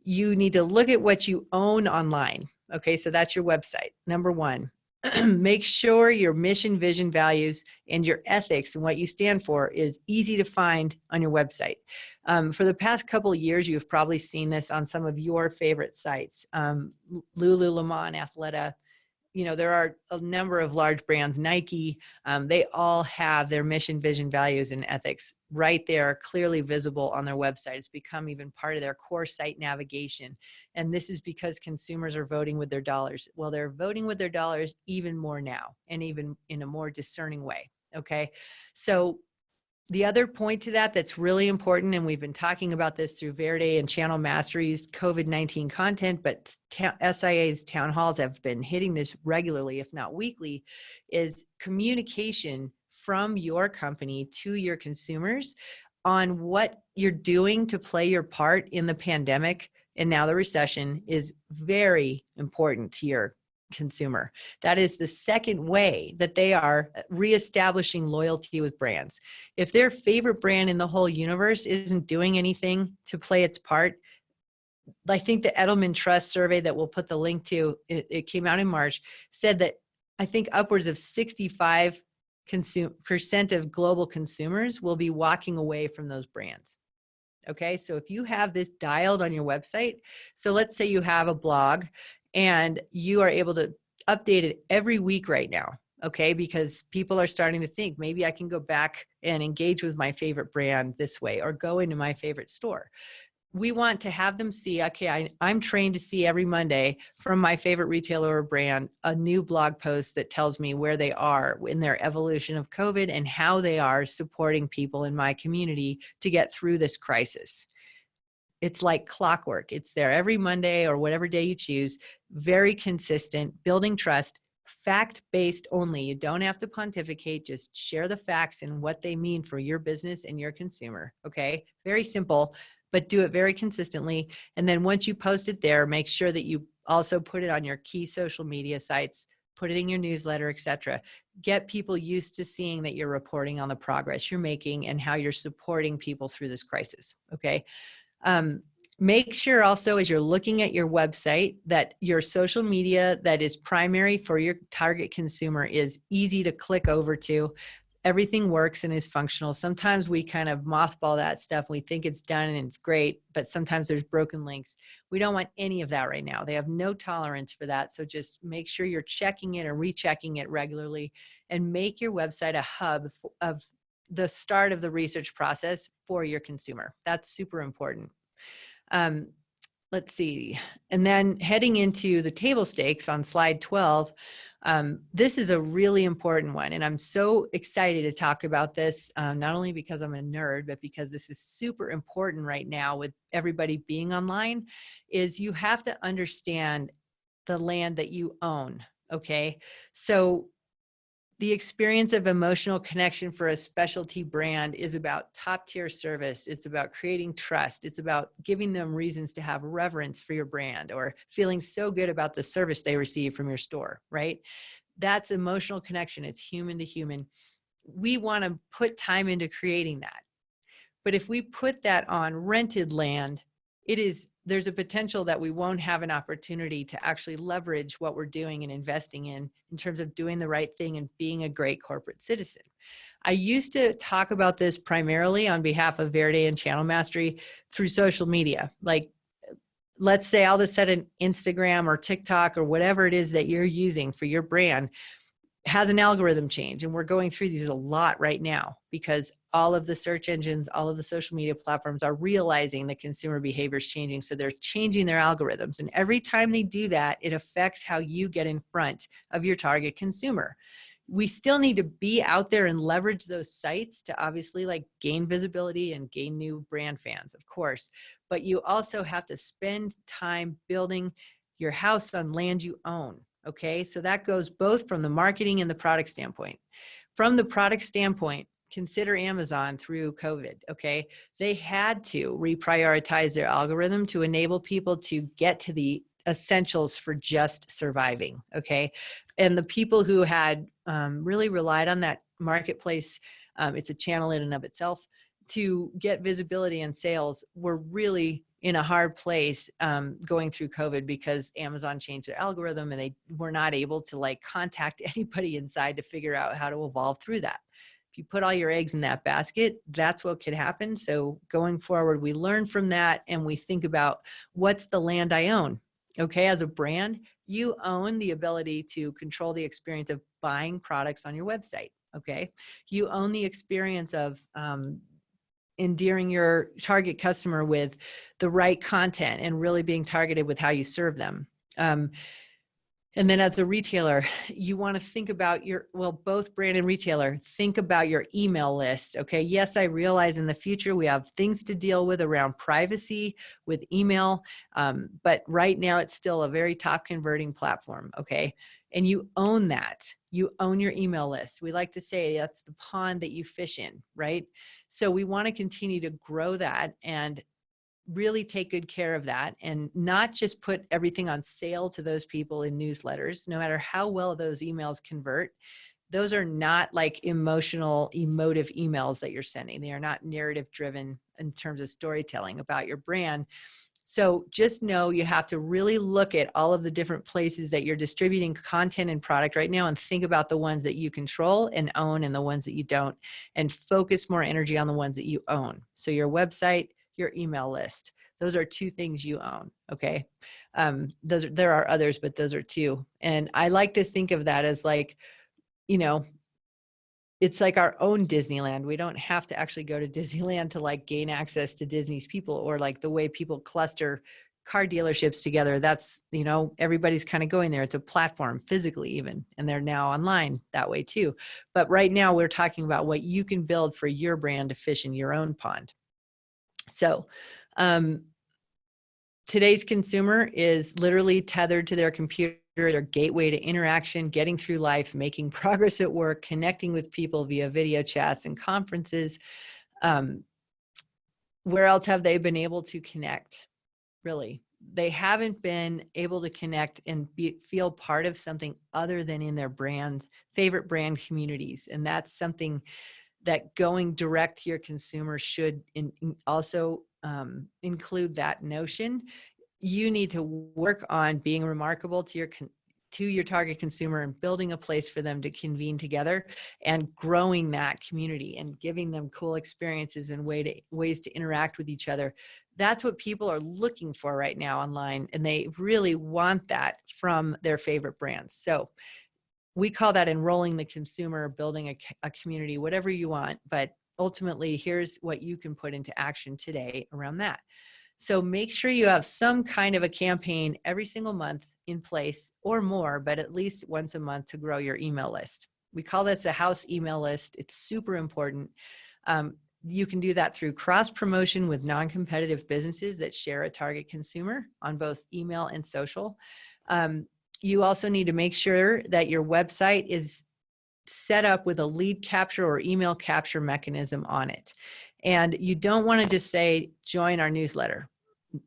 You need to look at what you own online. Okay. So that's your website. Number one. Make sure your mission, vision, values, and your ethics and what you stand for is easy to find on your website. For the past couple of years, you've probably seen this on some of your favorite sites. Lululemon, Athleta, you know, there are a number of large brands, Nike, they all have their mission, vision, values, and ethics right there, clearly visible on their website. It's become even part of their core site navigation. And this is because consumers are voting with their dollars. Well, they're voting with their dollars even more now, and even in a more discerning way. Okay. So the other point to that that's really important, and we've been talking about this through Verde and Channel Mastery's COVID-19 content, but SIA's town halls have been hitting this regularly, if not weekly, is communication from your company to your consumers on what you're doing to play your part in the pandemic and now the recession is very important to your consumer. That is the second way that they are reestablishing loyalty with brands. If their favorite brand in the whole universe isn't doing anything to play its part, I think the Edelman Trust survey that we'll put the link to, it came out in March, said that I think upwards of 65% of global consumers will be walking away from those brands. Okay, so if you have this dialed on your website, so let's say you have a blog and you are able to update it every week right now, okay? Because people are starting to think, maybe I can go back and engage with my favorite brand this way, or go into my favorite store. We want to have them see, okay, I'm trained to see every Monday from my favorite retailer or brand, a new blog post that tells me where they are in their evolution of COVID and how they are supporting people in my community to get through this crisis. It's like clockwork. It's there every Monday or whatever day you choose, very consistent, building trust, fact-based only. You don't have to pontificate, just share the facts and what they mean for your business and your consumer, okay? Very simple, but do it very consistently. And then once you post it there, make sure that you also put it on your key social media sites, put it in your newsletter, etc. Get people used to seeing that you're reporting on the progress you're making and how you're supporting people through this crisis, okay? Make sure also as you're looking at your website that your social media that is primary for your target consumer is easy to click over to. Everything works and is functional. Sometimes we kind of mothball that stuff. We think it's done and it's great, but sometimes there's broken links. We don't want any of that right now. They have no tolerance for that. So just make sure you're checking it or rechecking it regularly, and make your website a hub of the start of the research process for your consumer. That's super important. Let's see. And then heading into the table stakes on slide 12, this is a really important one. And I'm so excited to talk about this, not only because I'm a nerd, but because this is super important right now with everybody being online, is you have to understand the land that you own, okay? So The experience of emotional connection for a specialty brand is about top tier service. It's about creating trust. It's about giving them reasons to have reverence for your brand or feeling so good about the service they receive from your store, right? That's emotional connection. It's human to human. We want to put time into creating that. But if we put that on rented land, there's a potential that we won't have an opportunity to actually leverage what we're doing and investing in terms of doing the right thing and being a great corporate citizen. I used to talk about this primarily on behalf of Verde and Channel Mastery through social media. Like, let's say all of a sudden Instagram or TikTok or whatever it is that you're using for your brand has an algorithm change. And we're going through these a lot right now because all of the search engines, all of the social media platforms are realizing that consumer behavior is changing. So they're changing their algorithms. And every time they do that, it affects how you get in front of your target consumer. We still need to be out there and leverage those sites to obviously like gain visibility and gain new brand fans, of course. But you also have to spend time building your house on land you own. Okay, so that goes both from the marketing and the product standpoint. From the product standpoint, consider Amazon through COVID, okay? They had to reprioritize their algorithm to enable people to get to the essentials for just surviving, okay? And the people who had really relied on that marketplace, it's a channel in and of itself, to get visibility and sales were really in a hard place going through COVID because Amazon changed their algorithm and they were not able to like contact anybody inside to figure out how to evolve through that. If you put all your eggs in that basket, that's what could happen. So going forward, we learn from that and we think about what's the land I own. Okay, as a brand, you own the ability to control the experience of buying products on your website. Okay, you own the experience of endearing your target customer with the right content and really being targeted with how you serve them. And then as a retailer, you want to think about both brand and retailer, think about your email list. Okay. Yes, I realize in the future we have things to deal with around privacy with email. But right now it's still a very top converting platform. Okay. And you own that. You own your email list. We like to say that's the pond that you fish in, right? So we want to continue to grow that and really take good care of that and not just put everything on sale to those people in newsletters, no matter how well those emails convert. Those are not like emotive emails that you're sending. They are not narrative driven in terms of storytelling about your brand. So just know you have to really look at all of the different places that you're distributing content and product right now and think about the ones that you control and own and the ones that you don't, and focus more energy on the ones that you own. So your website, your email list, those are two things you own. Okay. There are others, but those are two. And I like to think of that as like, it's like our own Disneyland. We don't have to actually go to Disneyland to like gain access to Disney's people, or like the way people cluster car dealerships together. That's, everybody's kind of going there. It's a platform physically even, and they're now online that way too. But right now we're talking about what you can build for your brand to fish in your own pond. So, today's consumer is literally tethered to their computer, their gateway to interaction, getting through life, making progress at work, connecting with people via video chats and conferences. Where else have they been able to connect? Really, they haven't been able to connect and feel part of something other than in their favorite brand communities. And that's something that going direct to your consumer should also include that notion. You need to work on being remarkable to your target consumer and building a place for them to convene together and growing that community and giving them cool experiences and ways to interact with each other. That's what people are looking for right now online, and they really want that from their favorite brands. So we call that enrolling the consumer, building a community, whatever you want. But ultimately, here's what you can put into action today around that. So make sure you have some kind of a campaign every single month in place, or more, but at least once a month, to grow your email list. We call this a house email list. It's super important. You can do that through cross promotion with non-competitive businesses that share a target consumer on both email and social. You also need to make sure that your website is set up with a lead capture or email capture mechanism on it. And you don't want to just say, join our newsletter.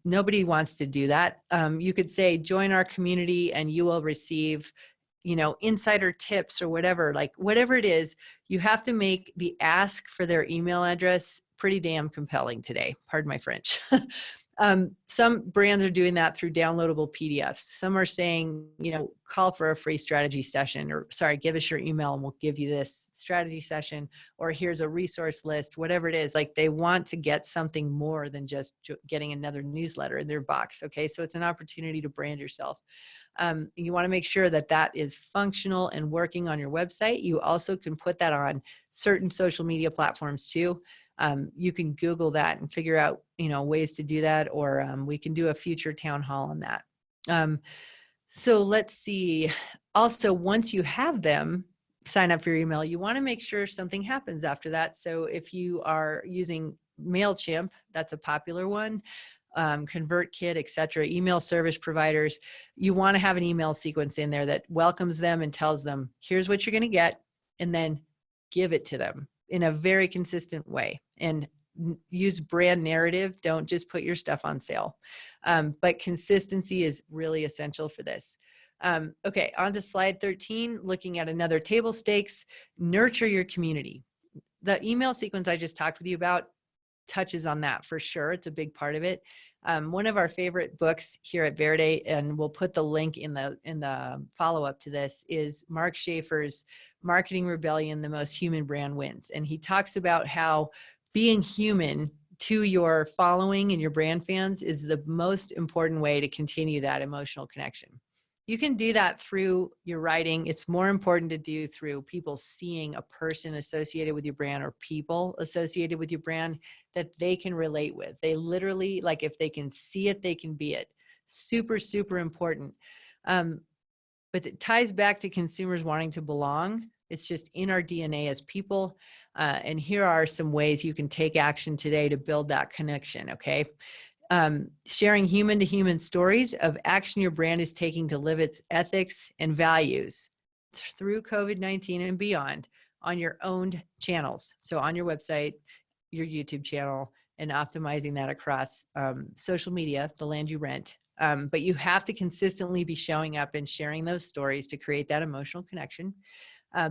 Nobody wants to do that. You could say, join our community and you will receive, insider tips or whatever, like whatever it is. You have to make the ask for their email address pretty damn compelling today. Pardon my French. Some brands are doing that through downloadable PDFs. Some are saying, call for a free strategy session, or sorry, give us your email and we'll give you this strategy session, or here's a resource list, whatever it is. Like, they want to get something more than just getting another newsletter in their box. Okay. So it's an opportunity to brand yourself. You want to make sure that that is functional and working on your website. You also can put that on certain social media platforms too. You can Google that and figure out, ways to do that, or we can do a future town hall on that. So let's see. Also, once you have them sign up for your email, you want to make sure something happens after that. So if you are using MailChimp, that's a popular one, ConvertKit, etc., email service providers, you want to have an email sequence in there that welcomes them and tells them, here's what you're going to get, and then give it to them in a very consistent way, and use brand narrative. Don't just put your stuff on sale. But consistency is really essential for this. Okay, on to slide 13, looking at another table stakes, nurture your community. The email sequence I just talked with you about touches on that for sure. It's a big part of it. One of our favorite books here at Verde, and we'll put the link in the follow-up to this, is Mark Schaefer's Marketing Rebellion, The Most Human Brand Wins. And he talks about how being human to your following and your brand fans is the most important way to continue that emotional connection. You can do that through your writing. It's more important to do through people seeing a person associated with your brand, or people associated with your brand that they can relate with. They literally, like, if they can see it, they can be it. Super, super important. But it ties back to consumers wanting to belong. It's just in our DNA as people. And here are some ways you can take action today to build that connection, okay? Sharing human to human stories of action your brand is taking to live its ethics and values through COVID-19 and beyond on your owned channels. So on your website, your YouTube channel, and optimizing that across social media, the land you rent. But you have to consistently be showing up and sharing those stories to create that emotional connection.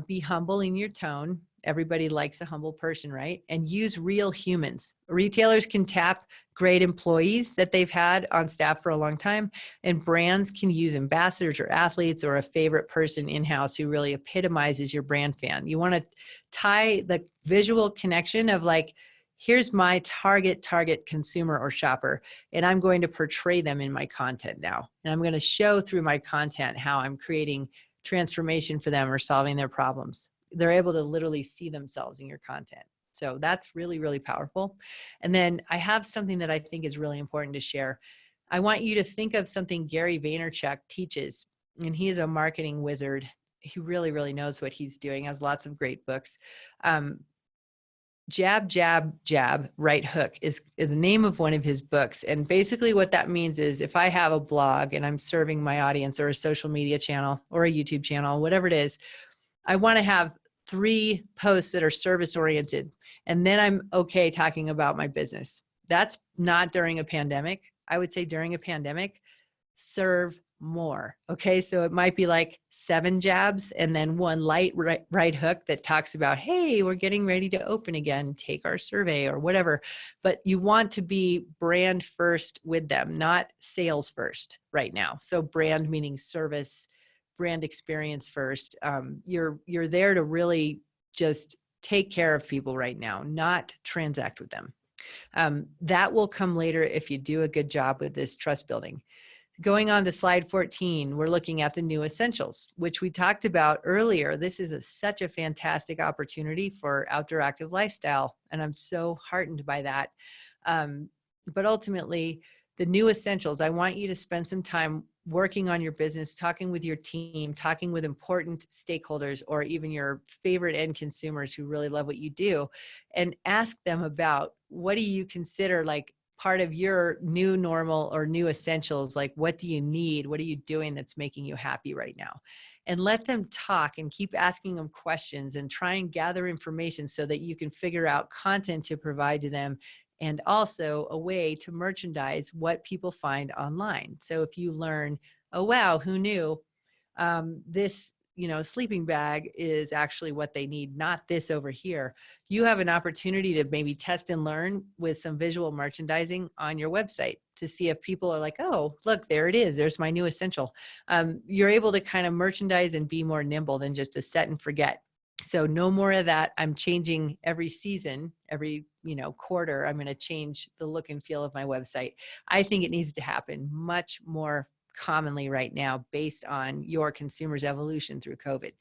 Be humble in your tone. Everybody likes a humble person, right? And use real humans. Retailers can tap great employees that they've had on staff for a long time, and brands can use ambassadors or athletes or a favorite person in-house who really epitomizes your brand fan. You want to tie the visual connection of, like, here's my target consumer or shopper, and I'm going to portray them in my content now. And I'm going to show through my content how I'm creating transformation for them or solving their problems. They're able to literally see themselves in your content. So that's really, really powerful. And then I have something that I think is really important to share. I want you to think of something Gary Vaynerchuk teaches, and he is a marketing wizard. He really, really knows what he's doing, has lots of great books. Jab, jab, jab, right hook is the name of one of his books. And basically what that means is, if I have a blog and I'm serving my audience, or a social media channel or a YouTube channel, whatever it is, I want to have 3 posts that are service oriented. And then I'm okay talking about my business. That's not during a pandemic. I would say during a pandemic, serve more. Okay. So it might be like 7 jabs and then 1 light right hook that talks about, hey, we're getting ready to open again, take our survey or whatever. But you want to be brand first with them, not sales first right now. So brand meaning service, brand experience first. You're there to really just take care of people right now, not transact with them. That will come later if you do a good job with this trust building. Going on to slide 14, we're looking at the new essentials, which we talked about earlier. This is such a fantastic opportunity for outdoor active lifestyle, and I'm so heartened by that. But ultimately, the new essentials, I want you to spend some time working on your business, talking with your team, talking with important stakeholders, or even your favorite end consumers who really love what you do, and ask them about, what do you consider like part of your new normal or new essentials. Like, what do you need? What are you doing that's making you happy right now? And let them talk and keep asking them questions and try and gather information so that you can figure out content to provide to them, and also a way to merchandise what people find online. So if you learn, oh, wow, who knew this, sleeping bag is actually what they need, not this over here. You have an opportunity to maybe test and learn with some visual merchandising on your website to see if people are like, oh, look, there it is. There's my new essential. You're able to kind of merchandise and be more nimble than just a set and forget. So no more of that. I'm changing every season, every, quarter, I'm going to change the look and feel of my website. I think it needs to happen much more commonly right now based on your consumers' evolution through COVID.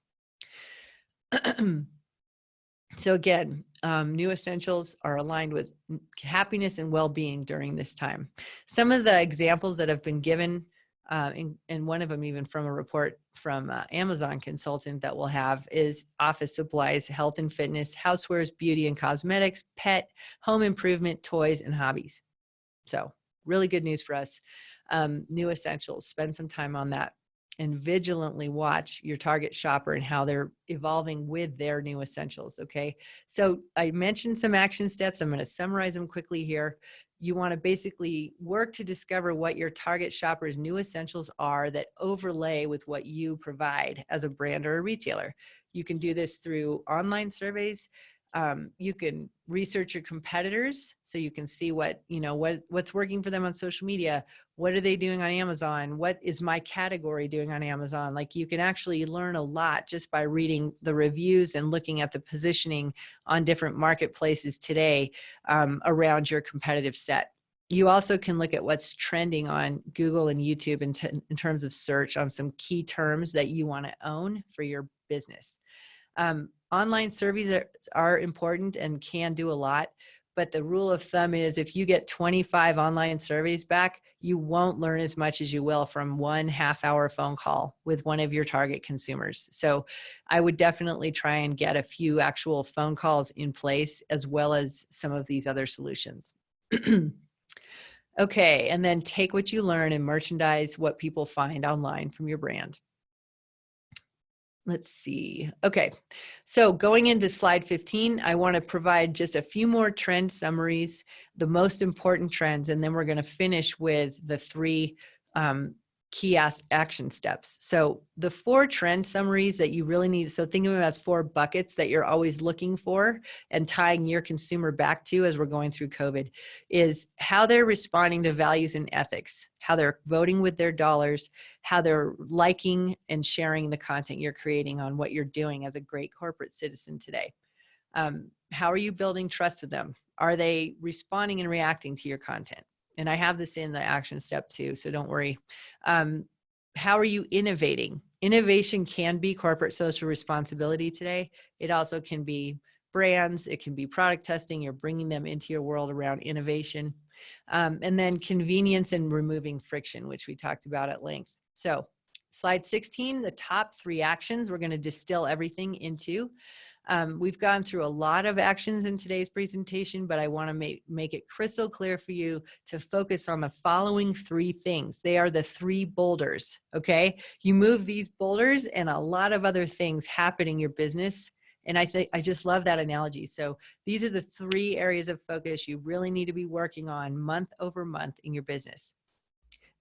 So again, new essentials are aligned with happiness and well-being during this time. Some of the examples that have been given, and one of them even from a report from Amazon consultant that we'll have, is office supplies, health and fitness, housewares, beauty and cosmetics, pet, home improvement, toys, and hobbies. So really good news for us. New essentials, spend some time on that and vigilantly watch your target shopper and how they're evolving with their new essentials. Okay. So I mentioned some action steps. I'm going to summarize them quickly here. You want to basically work to discover what your target shopper's new essentials are that overlay with what you provide as a brand or a retailer. You can do this through online surveys. You can research your competitors so you can see what's working for them on social media. What are they doing on Amazon? What is my category doing on Amazon? Like, you can actually learn a lot just by reading the reviews and looking at the positioning on different marketplaces today around your competitive set. You also can look at what's trending on Google and YouTube in terms of search on some key terms that you want to own for your business. Online surveys are important and can do a lot, but the rule of thumb is if you get 25 online surveys back, you won't learn as much as you will from 1 half-hour phone call with one of your target consumers. So I would definitely try and get a few actual phone calls in place, as well as some of these other solutions. Okay, and then take what you learn and merchandise what people find online from your brand. Let's see. Okay, so going into slide 15, I want to provide just a few more trend summaries, the most important trends, and then we're going to finish with the 3 key action steps. So the 4 trend summaries that you really need, so think of them as 4 buckets that you're always looking for and tying your consumer back to as we're going through COVID, is how they're responding to values and ethics, how they're voting with their dollars, how they're liking and sharing the content you're creating on what you're doing as a great corporate citizen today. How are you building trust with them? Are they responding and reacting to your content? And I have this in the action step too, so don't worry. How are you innovating? Innovation can be corporate social responsibility today. It also can be brands. It can be product testing. You're bringing them into your world around innovation. And then convenience and removing friction, which we talked about at length. So slide 16, the top 3 actions, we're going to distill everything into. We've gone through a lot of actions in today's presentation, but I want to make it crystal clear for you to focus on the following 3 things. They are the 3 boulders, okay? You move these boulders and a lot of other things happen in your business. And I just love that analogy. So these are the 3 areas of focus you really need to be working on month over month in your business.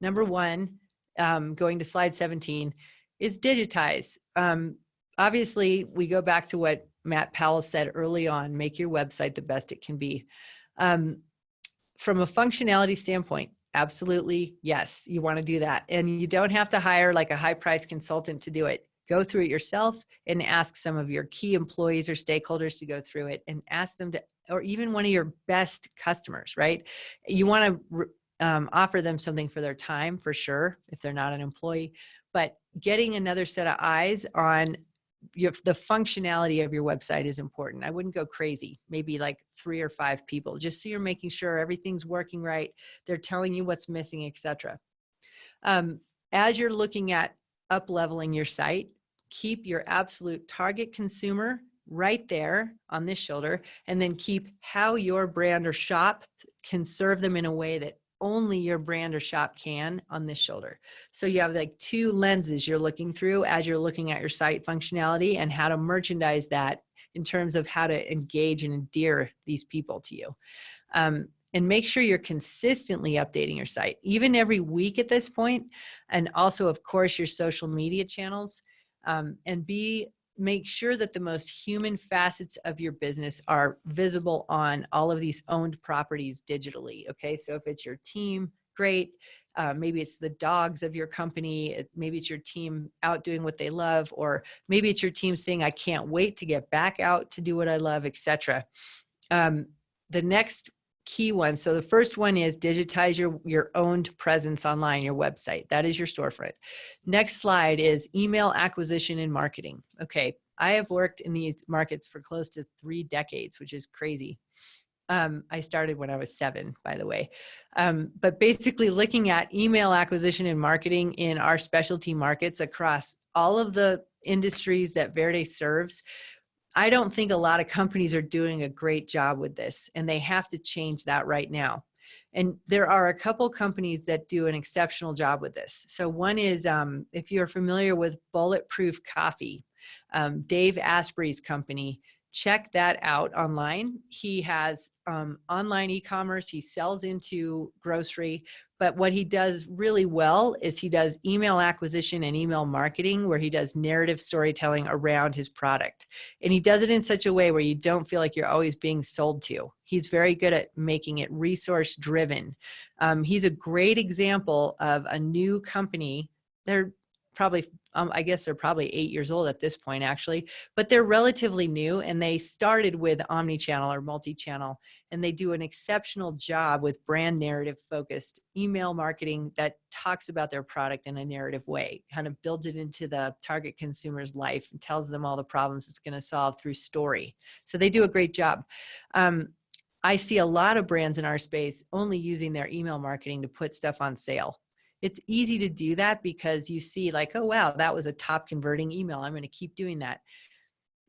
Number 1, going to slide 17, is digitize. Obviously, we go back to what Matt Powell said early on, make your website the best it can be. From a functionality standpoint, absolutely, yes, you want to do that. And you don't have to hire like a high-priced consultant to do it. Go through it yourself and ask some of your key employees or stakeholders to go through it, and ask them to, or even one of your best customers, right? You want to offer them something for their time, for sure, if they're not an employee, but getting another set of eyes on the functionality of your website is important. I wouldn't go crazy, maybe like 3 or 5 people, just so you're making sure everything's working right. They're telling you what's missing, etc. As you're looking at up-leveling your site, keep your absolute target consumer right there on this shoulder, and then keep how your brand or shop can serve them in a way that only your brand or shop can on this shoulder. So you have like two lenses you're looking through as you're looking at your site functionality and how to merchandise that in terms of how to engage and endear these people to you. And make sure you're consistently updating your site, even every week at this point. And also, of course, your social media channels. Make sure that the most human facets of your business are visible on all of these owned properties digitally. Okay, so if it's your team, great. Maybe it's the dogs of your company. Maybe it's your team out doing what they love, or maybe it's your team saying, I can't wait to get back out to do what I love, etc. The next key one. So the first one is digitize your owned presence online, your website. That is your storefront. Next slide is email acquisition and marketing. Okay. I have worked in these markets for close to 3 decades, which is crazy. I started when I was 7, by the way. But basically looking at email acquisition and marketing in our specialty markets across all of the industries that Verde serves, I don't think a lot of companies are doing a great job with this, and they have to change that right now. And there are a couple companies that do an exceptional job with this. So one is, if you're familiar with Bulletproof Coffee, Dave Asprey's company, check that out online. He has online e-commerce. He sells into grocery, but what he does really well is he does email acquisition and email marketing, where he does narrative storytelling around his product. And he does it in such a way where you don't feel like you're always being sold to. He's very good at making it resource driven. He's a great example of a new company. They're probably, I guess they're probably 8 years old at this point, actually, but they're relatively new, and they started with omni-channel or multi-channel, and they do an exceptional job with brand narrative focused email marketing that talks about their product in a narrative way, kind of builds it into the target consumer's life and tells them all the problems it's going to solve through story. So they do a great job. I see a lot of brands in our space only using their email marketing to put stuff on sale. It's easy to do that because you see like, oh, wow, that was a top converting email. I'm going to keep doing that.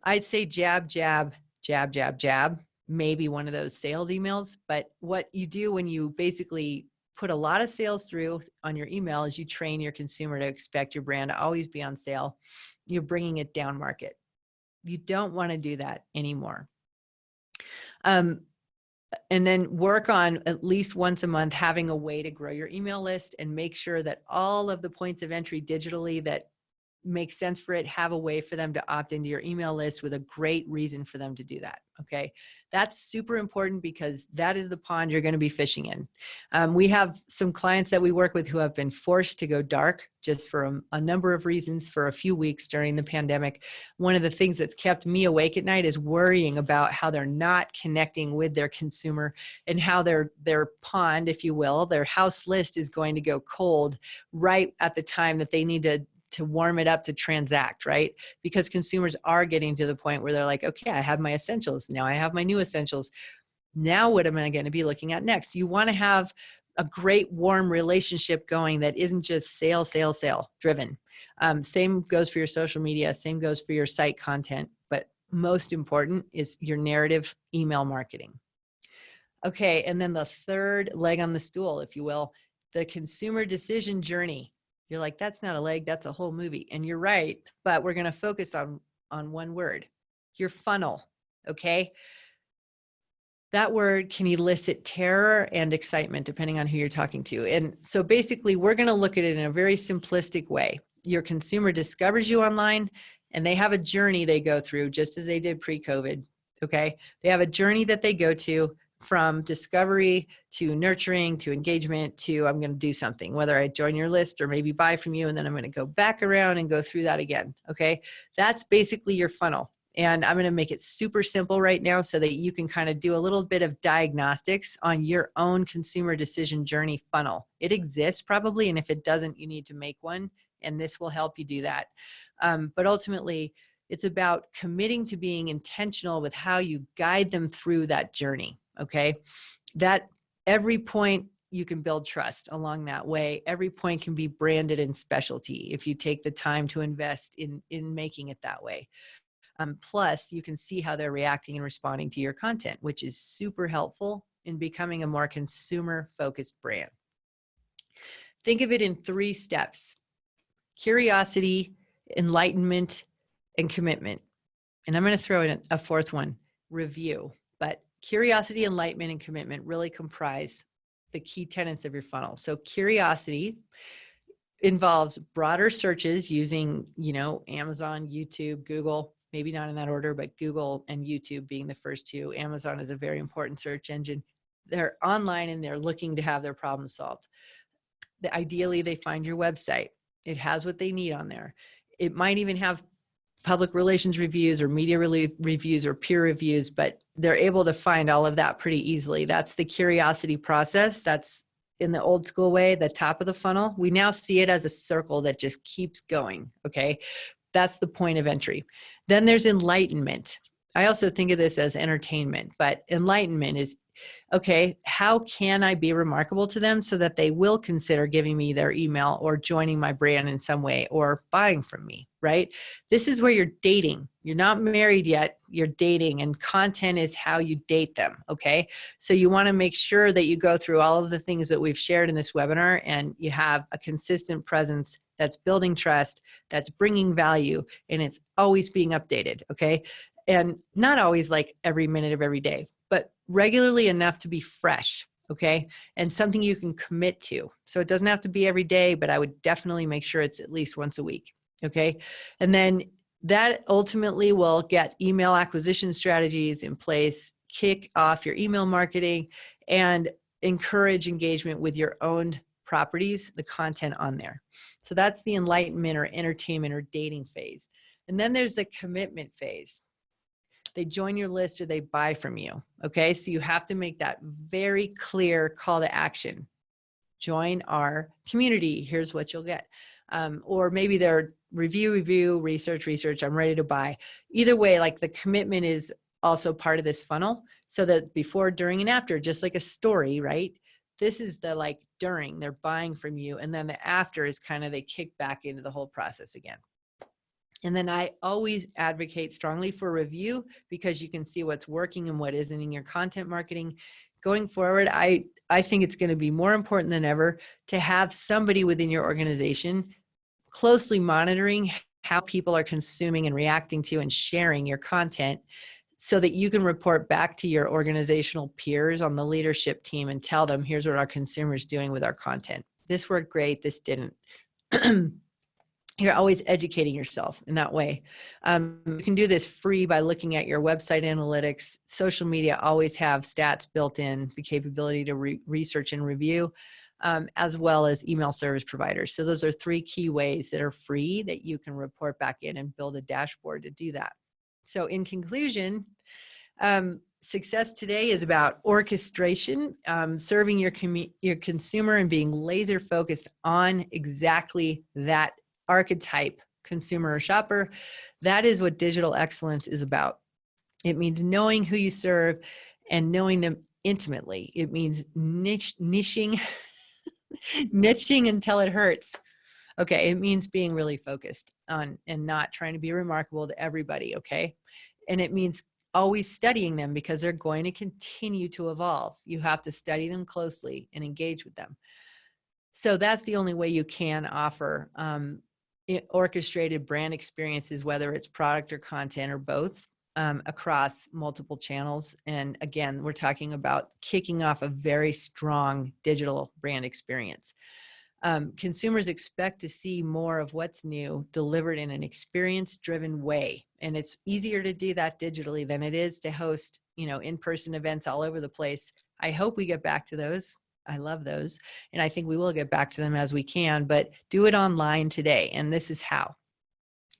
I'd say jab, jab, jab, jab, jab, maybe one of those sales emails. But what you do when you basically put a lot of sales through on your email is you train your consumer to expect your brand to always be on sale. You're bringing it down market. You don't want to do that anymore. And then work on at least once a month having a way to grow your email list, and make sure that all of the points of entry digitally that make sense for it have a way for them to opt into your email list with a great reason for them to do that. Okay. That's super important because that is the pond you're going to be fishing in. We have some clients that we work with who have been forced to go dark just for a number of reasons for a few weeks during the pandemic. One of the things that's kept me awake at night is worrying about how they're not connecting with their consumer and how their pond, if you will, their house list is going to go cold right at the time that they need to warm it up to transact, right? Because consumers are getting to the point where they're like, okay, I have my essentials. Now I have my new essentials. Now what am I going to be looking at next? You want to have a great warm relationship going that isn't just sale driven. Same goes for your social media. Same goes for your site content. But most important is your narrative email marketing. Okay. And then the third leg on the stool, if you will, the consumer decision journey. You're like, that's not a leg, that's a whole movie. And you're right, but we're going to focus on one word, your funnel. Okay. That word can elicit terror and excitement depending on who you're talking to. And so basically we're going to look at it in a very simplistic way. Your consumer discovers you online and they have a journey they go through just as they did pre-COVID. Okay. They have a journey that they go to from discovery to nurturing to engagement to I'm going to do something, whether I join your list or maybe buy from you, and then I'm going to go back around and go through that again. Okay. That's basically your funnel. And I'm going to make it super simple right now so that you can kind of do a little bit of diagnostics on your own consumer decision journey funnel. It exists probably, and if it doesn't, you need to make one, and this will help you do that. But ultimately, it's about committing to being intentional with how you guide them through that journey. Okay. That every point you can build trust along that way. Every point can be branded in specialty if you take the time to invest in making it that way. Plus, you can see how they're reacting and responding to your content, which is super helpful in becoming a more consumer-focused brand. Think of it in 3 steps: curiosity, enlightenment, and commitment. And I'm going to throw in a 4th one, review. But curiosity, enlightenment, and commitment really comprise the key tenets of your funnel. So curiosity involves broader searches using, Amazon, YouTube, Google, maybe not in that order, but Google and YouTube being the first 2. Amazon is a very important search engine. They're online and they're looking to have their problem solved. Ideally, they find your website. It has what they need on there. It might even have public relations reviews or media reviews or peer reviews, but they're able to find all of that pretty easily. That's the curiosity process. That's in the old school way, the top of the funnel. We now see it as a circle that just keeps going, okay? That's the point of entry. Then there's enlightenment. I also think of this as entertainment, but enlightenment is, okay, how can I be remarkable to them so that they will consider giving me their email or joining my brand in some way or buying from me, right? This is where you're dating. You're not married yet, you're dating, and content is how you date them, okay? So you want to make sure that you go through all of the things that we've shared in this webinar and you have a consistent presence that's building trust, that's bringing value, and it's always being updated, okay? And not always like every minute of every day, but regularly enough to be fresh, okay? And something you can commit to. So it doesn't have to be every day, but I would definitely make sure it's at least once a week, okay? And then that ultimately will get email acquisition strategies in place, kick off your email marketing, and encourage engagement with your owned properties, the content on there. So that's the enlightenment or entertainment or dating phase. And then there's the commitment phase. They join your list or they buy from you. Okay, so you have to make that very clear call to action. Join our community. Here's what you'll get. Or maybe they're review, research, I'm ready to buy. Either way, like the commitment is also part of this funnel, so that before, during, and after, just like a story, right? This is the like during, they're buying from you. And then the after is kind of they kick back into the whole process again. And then I always advocate strongly for review because you can see what's working and what isn't in your content marketing. Going forward, I think it's going to be more important than ever to have somebody within your organization closely monitoring how people are consuming and reacting to and sharing your content so that you can report back to your organizational peers on the leadership team and tell them, here's what our consumers doing with our content. This worked great, this didn't. You're always educating yourself in that way. You can do this free by looking at your website analytics. Social media always have stats built in, the capability to research and review, as well as email service providers. So those are 3 key ways that are free that you can report back in and build a dashboard to do that. So in conclusion, success today is about orchestration, serving your consumer and being laser focused on exactly that archetype consumer or shopper. That is what digital excellence is about. It means knowing who you serve and knowing them intimately. It means niching until it hurts. Okay, it means being really focused on and not trying to be remarkable to everybody, okay? And it means always studying them because they're going to continue to evolve. You have to study them closely and engage with them. So that's the only way you can offer orchestrated brand experiences, whether it's product or content or both, across multiple channels. And again, we're talking about kicking off a very strong digital brand experience. Consumers expect to see more of what's new delivered in an experience-driven way. And it's easier to do that digitally than it is to host, in-person events all over the place. I hope we get back to those. I love those. And I think we will get back to them as we can, but do it online today. And this is how.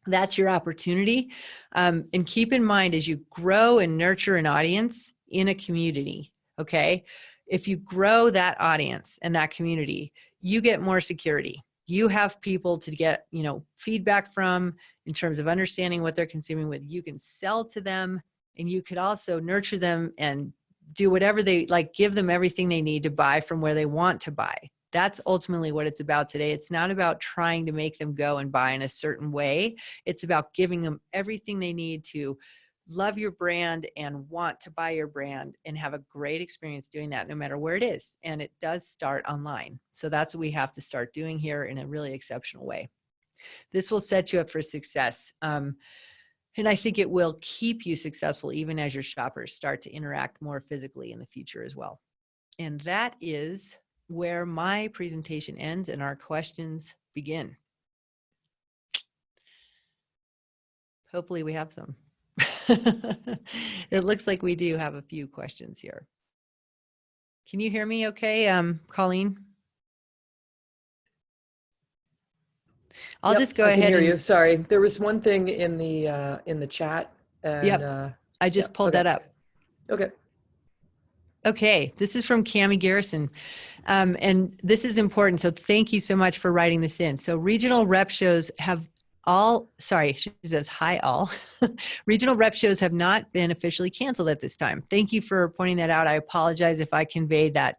That's your opportunity. And keep in mind, as you grow and nurture an audience in a community, okay, if you grow that audience and that community, you get more security. You have people to get, feedback from in terms of understanding what they're consuming with. You can sell to them, and you could also nurture them and do whatever they like, give them everything they need to buy from where they want to buy. That's ultimately what it's about today. It's not about trying to make them go and buy in a certain way. It's about giving them everything they need to love your brand and want to buy your brand and have a great experience doing that no matter where it is. And it does start online. So that's what we have to start doing here in a really exceptional way. This will set you up for success. And I think it will keep you successful even as your shoppers start to interact more physically in the future as well. And that is where my presentation ends and our questions begin. Hopefully we have some. It looks like we do have a few questions here. Can you hear me okay, Colleen? I'll just go ahead. I can hear you. Sorry, there was one thing in the chat. And, yep, I just pulled that up. Okay. Okay, this is from Cammie Garrison, and this is important. So thank you so much for writing this in. So regional rep shows have she says, hi all. Regional rep shows have not been officially canceled at this time. Thank you for pointing that out. I apologize if I conveyed that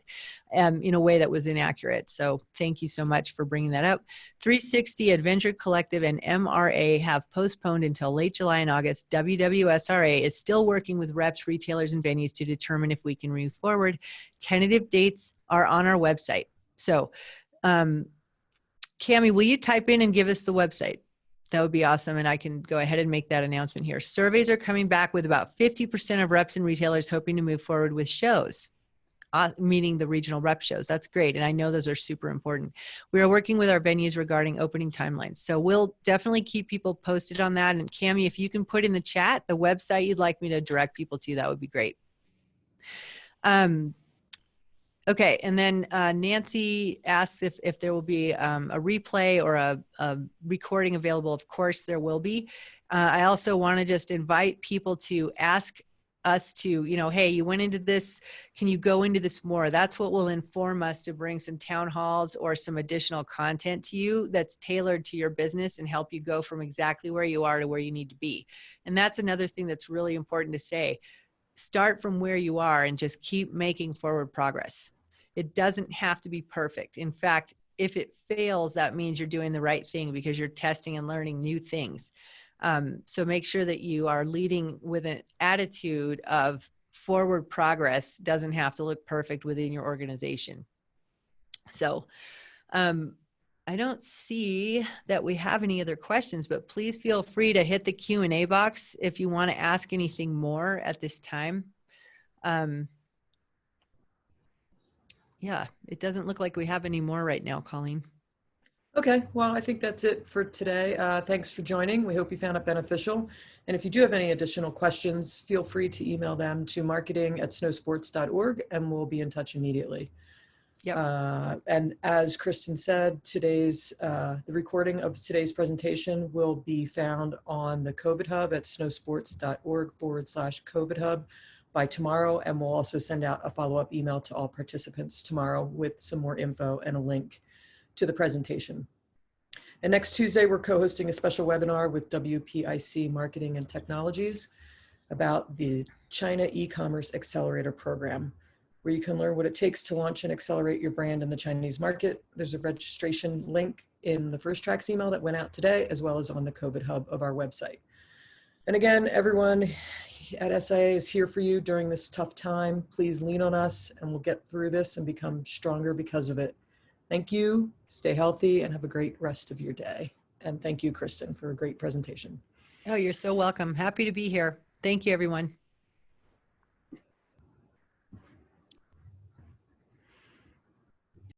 in a way that was inaccurate. So thank you so much for bringing that up. 360, Adventure Collective, and MRA have postponed until late July and August. WWSRA is still working with reps, retailers, and venues to determine if we can move forward. Tentative dates are on our website. So Cammie, will you type in and give us the website? That would be awesome. And I can go ahead and make that announcement here. Surveys are coming back with about 50% of reps and retailers hoping to move forward with shows, meaning the regional rep shows. That's great. And I know those are super important. We are working with our venues regarding opening timelines. So we'll definitely keep people posted on that. And Cammie, if you can put in the chat the website you'd like me to direct people to, that would be great. Okay, and then Nancy asks if there will be a replay or a recording available. Of course, there will be. I also want to just invite people to ask us to, hey, you went into this, can you go into this more? That's what will inform us to bring some town halls or some additional content to you that's tailored to your business and help you go from exactly where you are to where you need to be. And that's another thing that's really important to say. Start from where you are and just keep making forward progress. It doesn't have to be perfect. In fact, if it fails, that means you're doing the right thing because you're testing and learning new things. So make sure that you are leading with an attitude of forward progress. Doesn't have to look perfect within your organization. So I don't see that we have any other questions, but please feel free to hit the Q&A box if you want to ask anything more at this time. Yeah, it doesn't look like we have any more right now, Colleen. Okay, well, I think that's it for today. Thanks for joining. We hope you found it beneficial. And if you do have any additional questions, feel free to email them to marketing@snowsports.org and we'll be in touch immediately. Yep. And as Kristin said, the recording of today's presentation will be found on the COVID Hub at snowsports.org/COVID Hub by tomorrow. And we'll also send out a follow-up email to all participants tomorrow with some more info and a link to the presentation. And next Tuesday, we're co-hosting a special webinar with WPIC Marketing and Technologies about the China e-commerce accelerator program, where you can learn what it takes to launch and accelerate your brand in the Chinese market. There's a registration link in the First Tracks email that went out today, as well as on the COVID Hub of our website. And again, everyone at SIA is here for you during this tough time. Please lean on us and we'll get through this and become stronger because of it. Thank you, stay healthy, and have a great rest of your day. And thank you, Kristin, for a great presentation. Oh, you're so welcome. Happy to be here. Thank you, everyone.